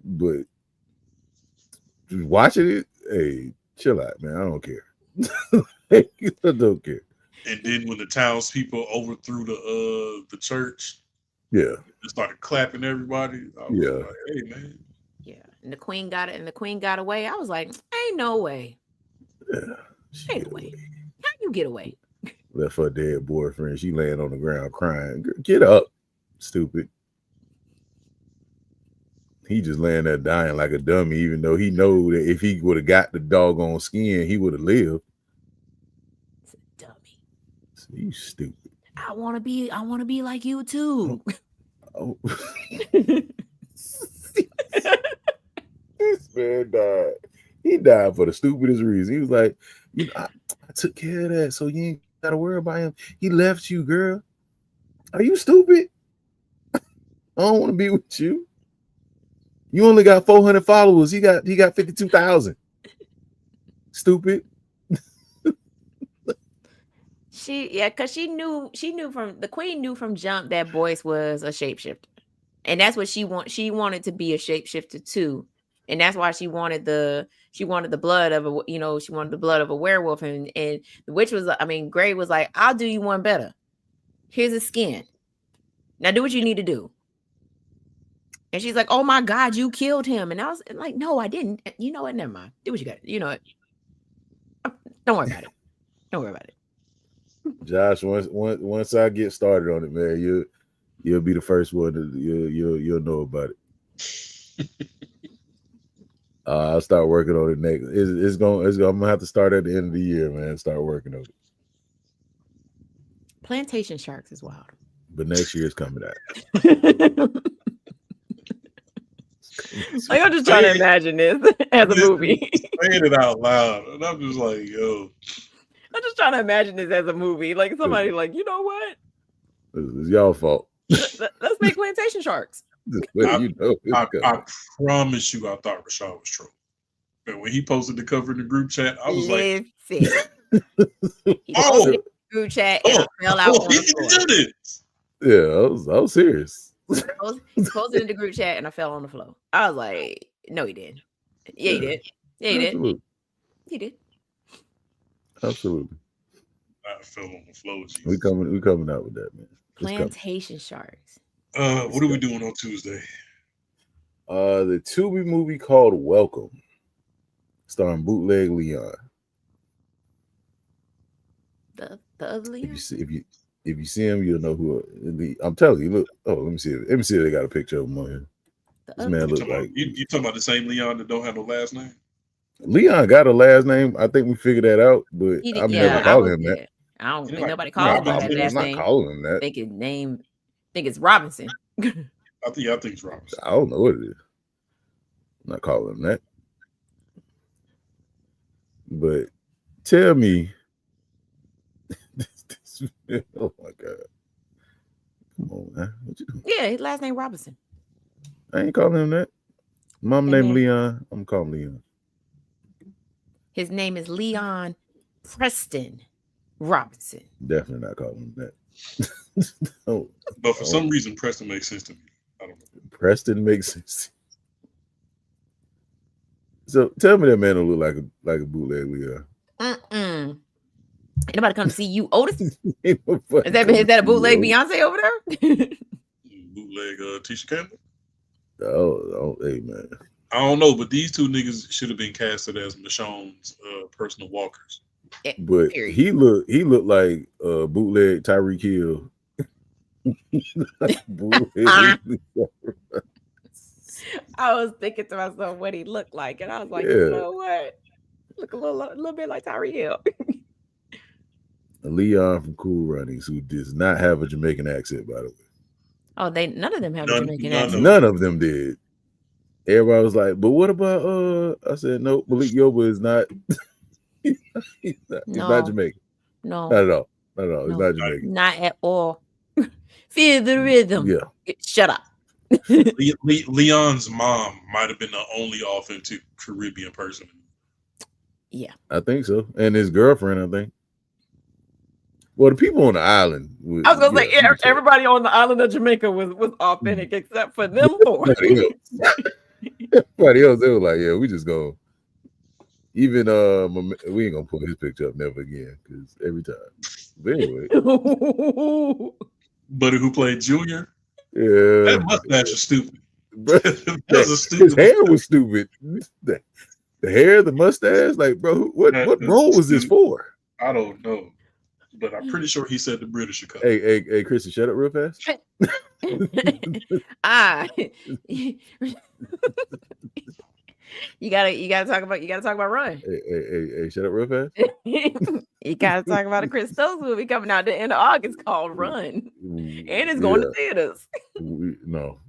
But just watching it, hey, chill out, man. I don't care. I don't care. And then when the townspeople overthrew the church, yeah, they started clapping everybody. I was like, hey man. Yeah. And the queen got it, and the queen got away. I was like, ain't no way. Yeah, ain't no way. How you get away? Left her dead boyfriend. She laying on the ground crying. Get up, stupid. he just laying there dying like a dummy, even though he know that if he would have got the doggone skin, he would have lived. It's a dummy. So you stupid. I want to be like you too. Oh. This man died. He died for the stupidest reason. He was like, I took care of that, so you ain't gotta worry about him. He left you, girl. Are you stupid? I don't want to be with you. You only got 400 followers. He got 52,000. Stupid. Because she knew from the queen knew from jump that Boyce was a shapeshifter, and that's what she wanted to be a shapeshifter too, and that's why she wanted the blood of a werewolf, and the witch was, Gray was like, I'll do you one better. Here's a skin. Now do what you need to do. And she's like, oh my God, you killed him. And I was like, no, I didn't. You know what? Never mind. Do what you got. You know what? Don't worry about it. Don't worry about it. Josh, once I get started on it, man, you'll be the first one to you'll know about it. I'll start working on it next. I'm gonna have to start at the end of the year, man. Start working on it. Plantation sharks is wild. But next year is coming out. Like, I'm just trying to imagine this as a movie. Saying it out loud, and I'm just like, yo. I'm just trying to imagine this as a movie. Like somebody, like, you know what? It's y'all fault. Let's make plantation sharks. I promise you, I thought Rashad was trolling. But when he posted the cover in the group chat, I was like, he posted the group chat and fell out on the floor. Yeah, I was serious. He posted in the group chat and I fell on the floor. I was like, no, he didn't. Yeah, he did. Yeah, he Absolutely. did. He did. Absolutely. I fell on the floor. Jesus. We coming out with that, man. Plantation sharks. What are we doing on Tuesday? The Tubi movie called Welcome, starring Bootleg Leon. The other Leon? If you see him, you'll know who. I'm telling you. Look. Oh, let me see. Let me see if they got a picture of him on here. This man look like you talking about the same Leon that don't have no last name? Leon got a last name. I think we figured that out, but I'm never calling him that. I don't think nobody calls him that last name. I'm not calling him that. I think it's Robinson. I think it's Robinson. I don't know what it is. I'm not calling him that. But tell me, oh my God. Come on, man. What you doing? Yeah, his last name Robinson. I ain't calling him that. Mom named Leon. I'm calling Leon. His name is Leon Preston Robinson. Definitely not calling him that. No. But for some reason, Preston makes sense to me. I don't know. Preston makes sense. So tell me that man don't look like a bootleg Leon. Ain't nobody come to see you, Otis. Is Is that a bootleg Beyonce over there? Bootleg Tisha Campbell? Oh, hey man. I don't know, but these two niggas should have been casted as Michonne's personal walkers. But he looked like bootleg Tyreek Hill. I was thinking to myself what he looked like, and I was like, you know what? Look a little bit like Tyreek Hill. Leon from Cool Runnings, who does not have a Jamaican accent, by the way. Oh, none of them have a Jamaican accent. None of them did. Everybody was like, but what about I said no, Malik Yoba is not he's not Jamaican. No. Not at all. No. He's not Jamaican. Not at all. Feel the rhythm. Yeah. Shut up. Leon's mom might have been the only authentic Caribbean person. Yeah. I think so. And his girlfriend, I think. Well, the people on the island. I was gonna say everybody on the island of Jamaica was authentic except for them four. Everybody else, they were like, yeah, we just go. Even we ain't gonna put his picture up never again because every time. But anyway. Buddy who played Junior. Yeah. That mustache is stupid. His hair was stupid. The hair, the mustache, like, bro, what role was this for? I don't know. But I'm pretty sure he said the British should come. Hey, Chrissy, shut up real fast. You gotta talk about Run. Hey, shut up real fast. You gotta talk about a Chris Stokes movie coming out the end of August called Run. And it's going to theaters. No.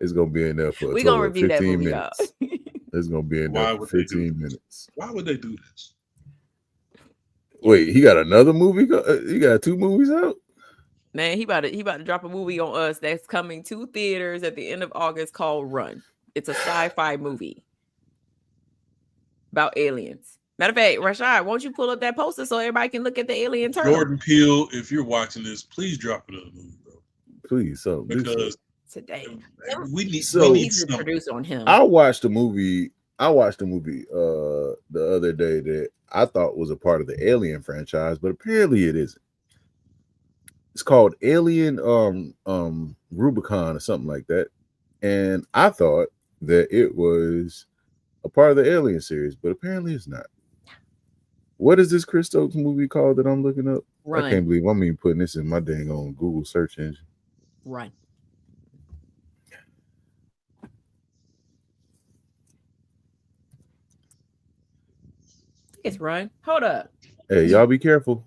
It's gonna be in there for We're gonna review 15 that movie, minutes. It's gonna be in there for 15 minutes. Why would they do this? Wait, he got another movie? He got 2 movies out? Man, he about to drop a movie on us that's coming to theaters at the end of August called Run. It's a sci-fi movie about aliens. Matter of fact, Rashad, won't you pull up that poster so everybody can look at the alien turtle? Jordan Peele, if you're watching this, please drop another movie, bro. Please, because today we need to produce on him. I watched a movie the other day that I thought was a part of the Alien franchise, but apparently it isn't. It's called Alien Rubicon or something like that. And I thought that it was a part of the Alien series, but apparently it's not. What is this Chris Stokes movie called that I'm looking up? Run. I can't believe I'm even putting this in my dang on Google search engine. Run. It's Run. Hold up. Hey, y'all be careful.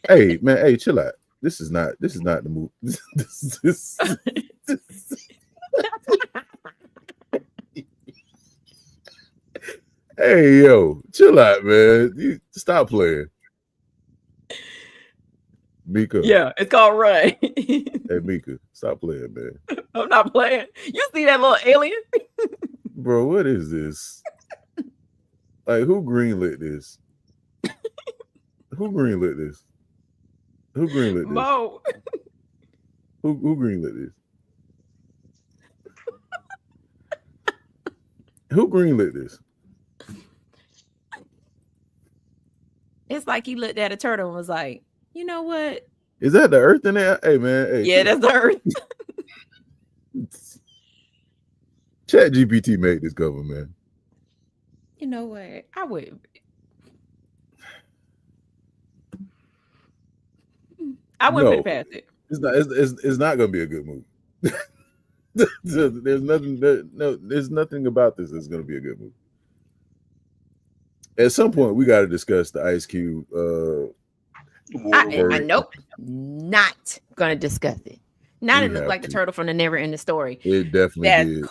Hey, man, hey, chill out. This is not the movie. This Hey, yo, chill out, man. You stop playing. Mika. Yeah, it's called Run. Hey, Mika, stop playing, man. I'm not playing. You see that little alien? Bro, what is this? Like, who greenlit this? Who greenlit this? Who greenlit this? Mo. Who greenlit this? Who greenlit this? It's like he looked at a turtle and was like, you know what? Is that the Earth in there? Hey, man. Hey, yeah, that's the Earth. ChatGPT made this cover, man. You know what? I wouldn't put it past it. It's not gonna be a good movie. There's nothing about this that's gonna be a good movie. At some point, we got to discuss the Ice Cube. Nope, not gonna discuss it. Not it looked like the turtle from the Never Ending Story. It definitely did.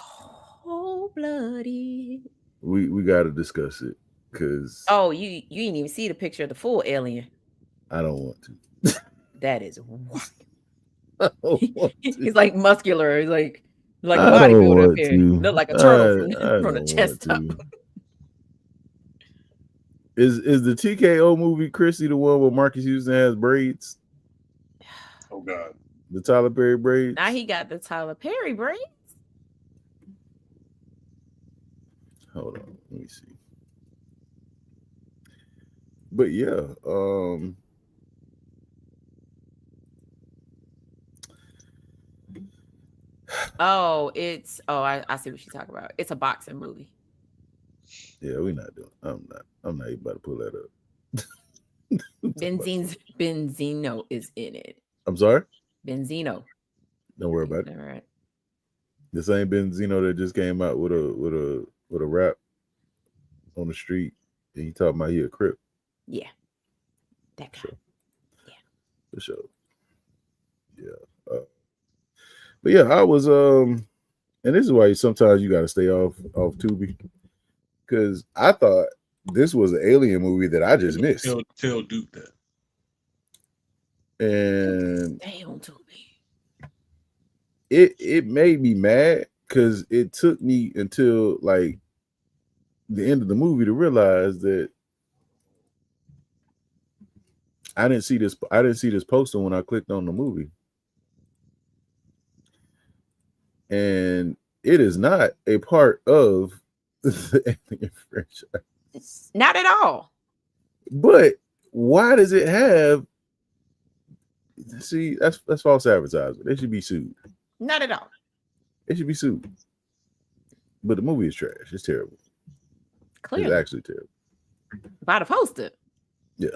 Cold-blooded. We got to discuss it because. Oh, you didn't even see the picture of the full alien. I don't want to. That is wild. He's like muscular. He's like a bodybuilder up here. Look like a turtle from the chest up. Is the TKO movie Chrissy the one where Marcus Houston has braids? Oh God, the Tyler Perry braids. Now he got the Tyler Perry braids. Hold on, let me see. But yeah, I see what you're talking about. It's a boxing movie. Yeah, we're not doing. I'm not even about to pull that up. Benzino is in it. I'm sorry? Benzino. Don't worry about it. All right. The same Benzino that just came out with a rap on the street. And he talking about he a Crip. Yeah. That guy. Sure. Yeah. For sure. Yeah. But yeah, I was and this is why sometimes you gotta stay off Tubi. Because I thought this was an alien movie that I just missed. Tell Duke that. And stay on Tubi. It made me mad because it took me until like the end of the movie to realize that I didn't see this poster when I clicked on the movie. And it is not a part of the Alien franchise. Not at all. But why does it have? See, that's false advertisement. They should be sued. Not at all. They should be sued. But the movie is trash. It's terrible. Clearly. It's actually terrible. By the poster. Yeah.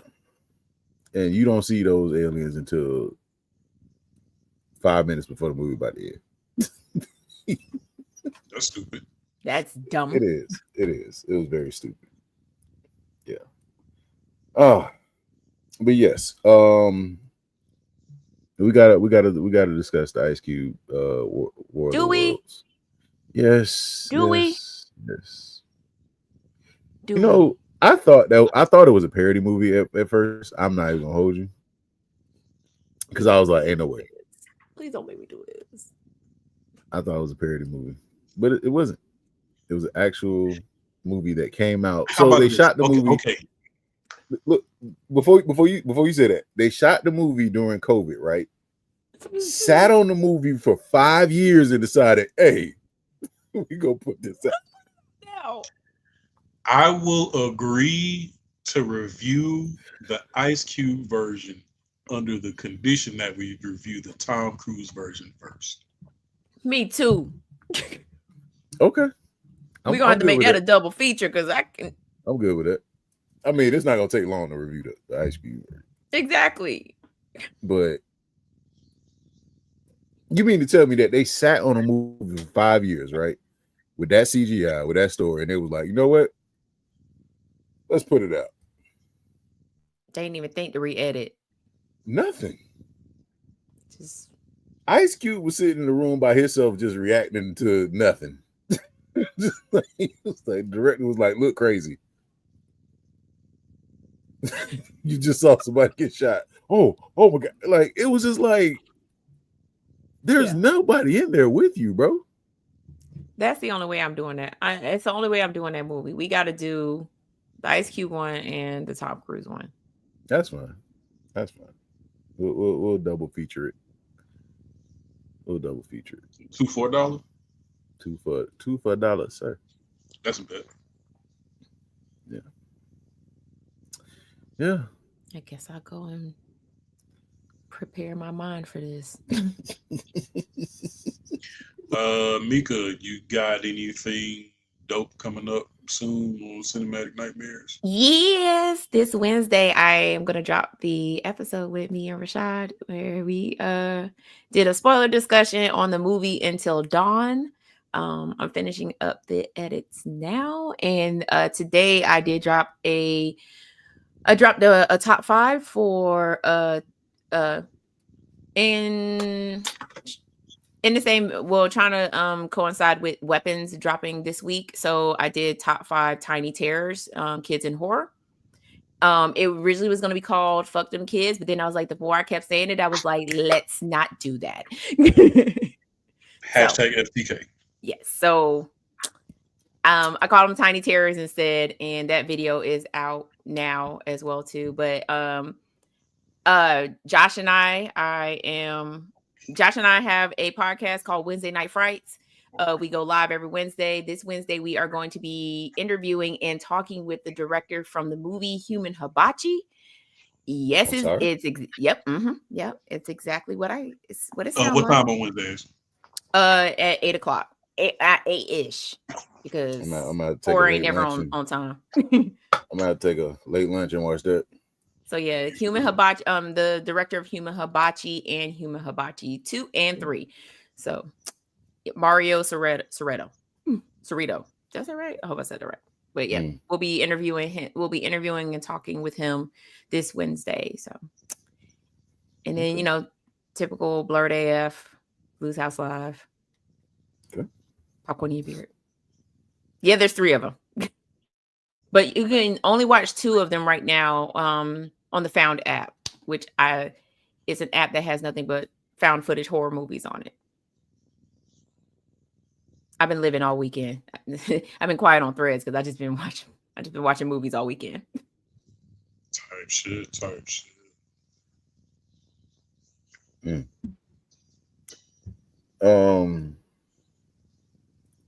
And you don't see those aliens until 5 minutes before the movie about to end. That's stupid. That's dumb. It is. It was very stupid. Yeah. Oh, but yes. We gotta discuss the Ice Cube War of the Worlds. Yes. Do we? Yes. Do you know, I thought it was a parody movie at first. I'm not even gonna hold you. Because I was like, ain't no way. Please don't make me do this. I thought it was a parody movie. But it wasn't. It was an actual movie that came out. So they shot the movie. Okay. Look, before you say that, they shot the movie during COVID, right? Sat on the movie for 5 years and decided, hey, we gonna put this out. No. I will agree to review the Ice Cube version under the condition that we review the Tom Cruise version first. Me too. Okay. We're gonna have to make that a double feature because I'm good with it. I mean, it's not gonna take long to review the Ice Cube version. Exactly. But you mean to tell me that they sat on a movie for 5 years, right? With that CGI, with that story, and they was like, you know what? Let's put it out. They didn't even think to re-edit. Nothing. Just Ice Cube was sitting in the room by himself, just reacting to nothing. Just like, the director was like, look crazy. You just saw somebody get shot. Oh my God. Like, it was just like, there's nobody in there with you, bro. That's the only way I'm doing that. It's the only way I'm doing that movie. We got to do the Ice Cube one and the Tom Cruise one. That's fine. We'll double feature it. $2 for $1? Two for $1, sir. That's bad. Yeah. I guess I'll go and prepare my mind for this. Mika, you got anything dope coming up soon on Cinematic Nightmares? Yes, this Wednesday I am gonna drop the episode with me and Rashad where we did a spoiler discussion on the movie Until Dawn. I'm finishing up the edits now, and today I did drop a top 5 for in the same, trying to coincide with weapons dropping this week. So I did top 5 tiny terrors, kids in horror. It originally was going to be called Fuck Them Kids, but then I was like, the more I kept saying it, I was like, let's not do that. Hashtag FTK. Yes. So I called them tiny terrors instead, and that video is out now as well too. But Josh and I have a podcast called Wednesday Night Frights. We go live every Wednesday. This Wednesday, we are going to be interviewing and talking with the director from the movie Human Hibachi. Yes, it's exactly what it sounds what like. time on Wednesdays? At 8:00, 8-ish, because I'm gonna take 4 ain't never on time. I'm gonna take a late lunch and watch that. So yeah, Human Hibachi, the director of Human Hibachi and Human Hibachi 2 and 3. So Mario Cerrito. That's that right? I hope I said that right. But yeah, we'll be interviewing him. We'll be interviewing and talking with him this Wednesday. So, and then typical Blurred AF, Blues House Live, Popcorn Beard. Yeah, there's 3 of them. But you can only watch 2 of them right now on the Found app, which it's an app that has nothing but found footage horror movies on it. I've been living all weekend. I've been quiet on Threads because I just been watching movies all weekend. Type shit.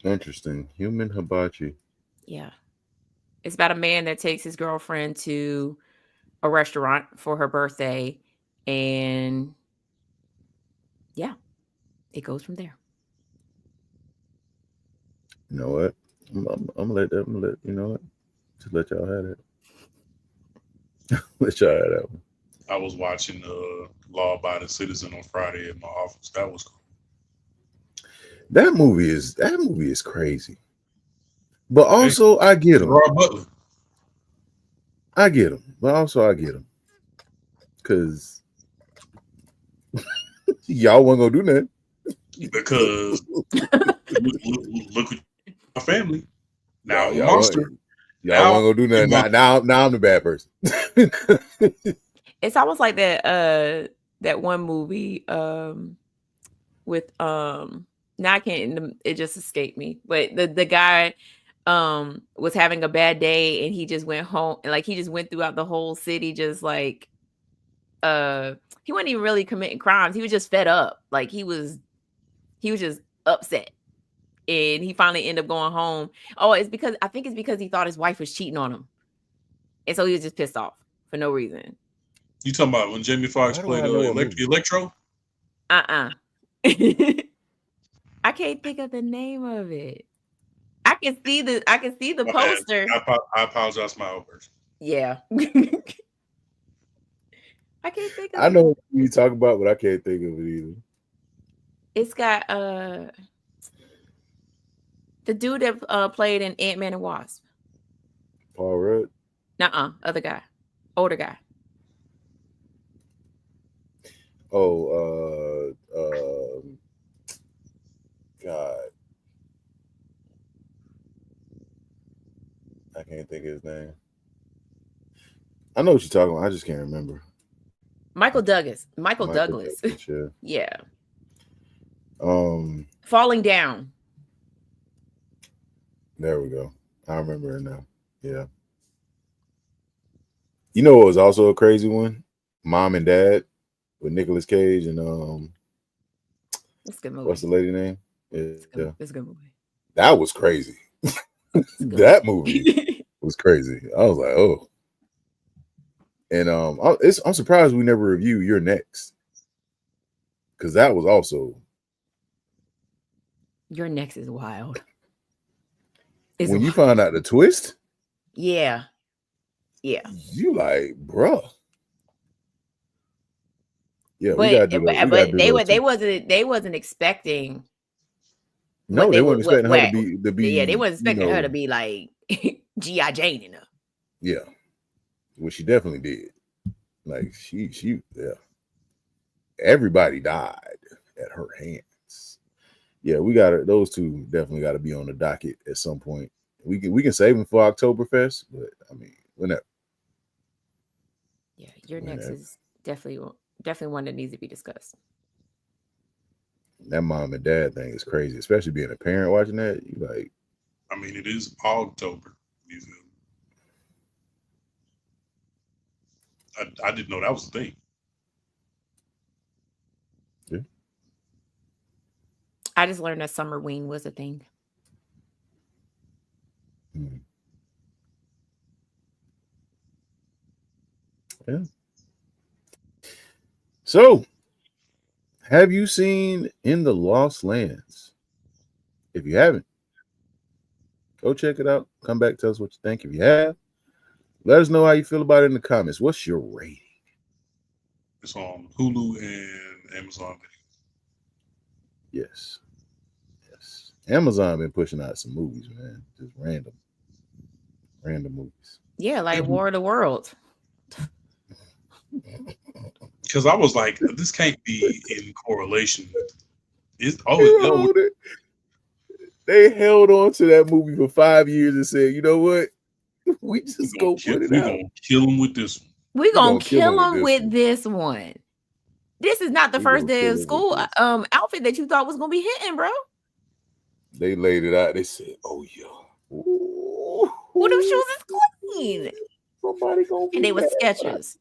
Interesting. Human Hibachi. Yeah. It's about a man that takes his girlfriend to a restaurant for her birthday, and yeah, it goes from there. You know what? I'm gonna let you know what? Just let y'all have it. Let y'all have that one. I was watching Law Abiding Citizen on Friday at my office. That was cool. That movie is crazy. But also, I get him. Gerard Butler. I get him. But also, I get him. Because y'all wasn't going to do nothing. Because look at my family. Now I'm a y'all monster. Y'all wasn't going to do nothing. Now I'm the bad person. It's almost like that one movie with now I can't, it just escaped me. But the guy was having a bad day and he just went home, like he just went throughout the whole city, just like he wasn't even really committing crimes. He was just fed up. Like he was just upset. And he finally ended up going home. Oh, I think it's because he thought his wife was cheating on him. And so he was just pissed off for no reason. You talking about when Jamie Foxx played Electro? I can't think of the name of it. I can see the poster. I apologize, my old person. Yeah. I can't think of it. I know what you talk about, but I can't think of it either. It's got the dude that played in Ant-Man and Wasp. Paul Rudd? Other guy. Older guy. Oh, God. I can't think of his name. I know what you're talking about. I just can't remember. Michael Douglas. Michael Douglas. Yeah. Falling Down. There we go. I remember it now. Yeah. You know what was also a crazy one? Mom and Dad with Nicolas Cage and It's a good movie. what's the lady name? It's a good movie. That was crazy. That movie was crazy. I was like, oh. And I'm surprised we never review You're Next. Because that was also Your Next is wild. When you find out the twist, yeah, you like, bruh. Yeah, but they wasn't expecting. No, they weren't expecting her to be. Yeah, they weren't expecting her to be like G.I. Jane in her. Yeah, well, she definitely did. Like she, yeah. Everybody died at her hands. Yeah, we got it. Those two definitely got to be on the docket at some point. We can save them for Oktoberfest, but I mean, whenever. Yeah, Your Next is definitely one that needs to be discussed. That mom and dad thing is crazy, especially being a parent watching that. You like, I mean, it is October. I didn't know that was a thing. Yeah. I just learned that Summerween was a thing. Yeah. So, have you seen In the Lost Lands? If you haven't, go check it out. Come back, tell us what you think. If you have, let us know how you feel about it in the comments. What's your rating? It's on Hulu and Amazon Video. Yes. Amazon been pushing out some movies, man. Just random movies. Yeah, like War of the Worlds. Because I was like, this can't be in correlation with They held on to that movie for 5 years and said, you know what? We just go put it out. We're gonna kill him with this one. We're gonna kill him with this one. This is not the first day of school outfit that you thought was gonna be hitting, bro. They laid it out. They said, "Oh yeah, well, them shoes is clean." Somebody gonna be and they were Skechers.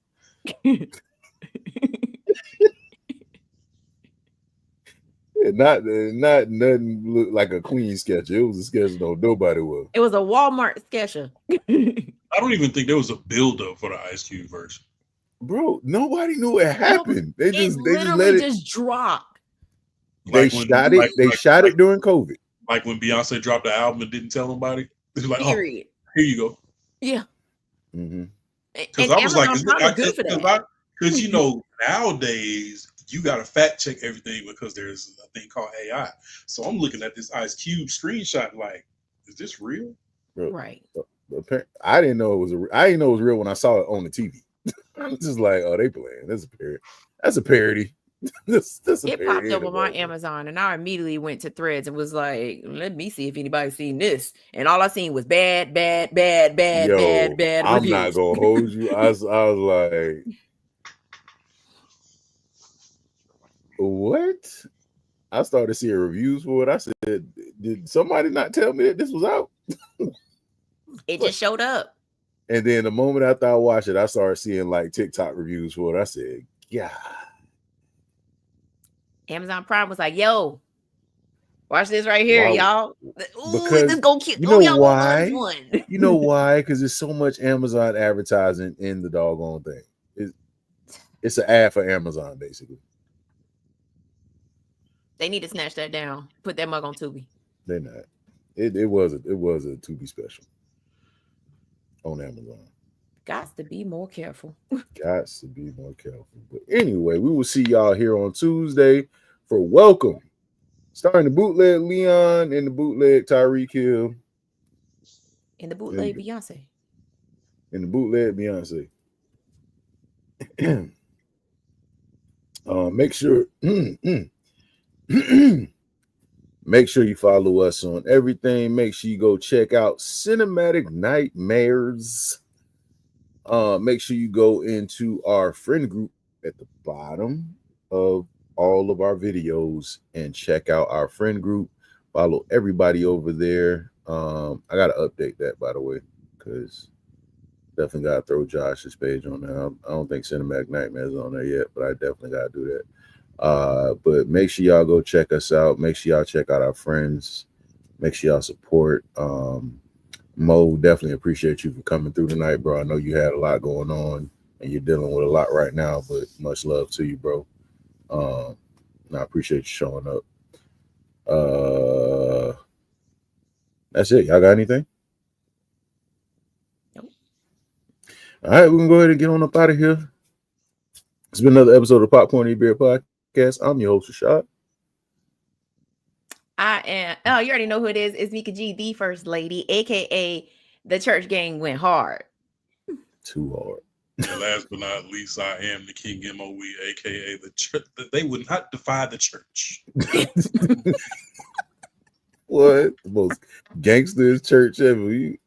Not nothing looked like a clean Sketcher. It was a Sketcher though. Nobody was. It was a Walmart Sketcher. I don't even think there was a build-up for the Ice Cube version. Bro, nobody knew it happened. They just let it drop. They shot it during COVID. Like when Beyonce dropped the album and didn't tell nobody. It's like, period. Oh, here you go. Yeah. Mm-hmm. Because I was like, Because you know, nowadays you got to fact check everything because there's a thing called AI. So I'm looking at this Ice Cube screenshot, like, is this real? Right. I didn't know it was. I didn't know it was real when I saw it on the TV. I was just like, oh, they playing. That's a parody. That's a parody. That's a It parody. popped up on my Amazon, and I immediately went to Threads and was like, "Let me see if anybody's seen this." And all I seen was bad Yo, bad. I'm reviews. not gonna hold you. I was like, what? I started seeing reviews for it. I said, did somebody not tell me that this was out? It just showed up. And then the moment after I watched it, I started seeing like TikTok reviews for it. I said, yeah. Amazon Prime was like, "Yo, watch this right here, y'all." Ooh, because this go cute. You know y'all why? One. You know why? Because there's so much Amazon advertising in the doggone thing. It's an ad for Amazon, basically. They need to snatch that down. Put that mug on Tubi. They're not. It was a Tubi special on Amazon. Got to be more careful. Got to be more careful. But anyway, we will see y'all here on Tuesday for Welcome. Starring the bootleg Leon and the bootleg Tyreek Hill. And the bootleg Beyonce. And the bootleg Beyonce. Make sure make sure you follow us on everything. Make sure you go check out Cinematic Nightmares. Make sure you go into our friend group at the bottom of all of our videos and check out our friend group. Follow everybody over there. I gotta update that, by the way, because definitely gotta throw Josh's page on there. I don't think Cinematic Nightmares is on there yet, but I definitely gotta do that. But make sure y'all go check us out. Make sure y'all check out our friends. Make sure y'all support. Mo, definitely appreciate you for coming through tonight, bro. I know you had a lot going on and you're dealing with a lot right now, but much love to you, bro. I appreciate you showing up. That's it. Y'all got anything? Nope. All right, we can go ahead and get on up out of here. It's been another episode of Popcorn and Beer Podcast. I'm your host, Rashad. I am. Oh, you already know who it is. It's Mika G, the first lady, aka the church gang went hard. Too hard. And last but not least, I am the King MOE, aka the church. They would not defy the church. What? The most gangsters church ever. You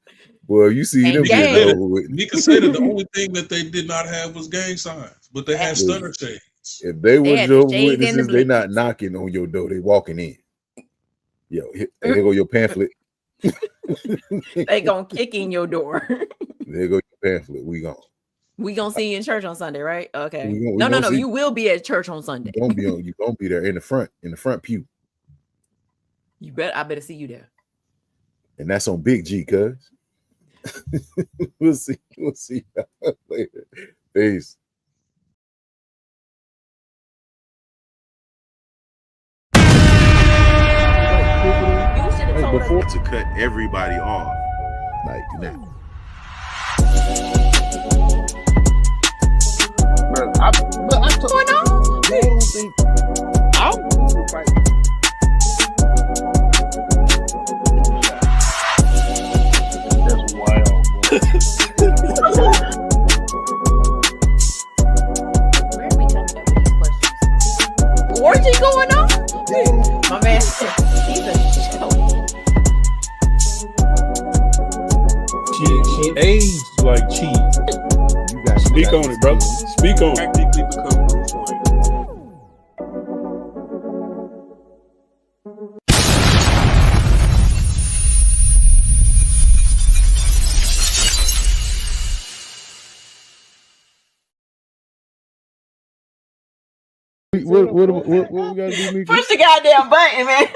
see them getting over with. Mika said that the only thing that they did not have was gang signs, but they had stunner shades. If they were Jehovah's Witnesses, they not knocking on your door. They walking in. Yo, there go your pamphlet. They gonna kick in your door. There go your pamphlet. We gonna see you in church on Sunday, right? Okay. No. You will be at church on Sunday. You gonna be there in the front pew. I better see you there. And that's on Big G, cuz. We'll see y'all later. Peace. Before to cut everybody off like that. That's wild. Orgy going on? My man said he's a show. She aged like cheese. Speak on it, brother. Speak on it. Practically become Bruce Wayne. What we gotta do, Mika? Push the goddamn button, man.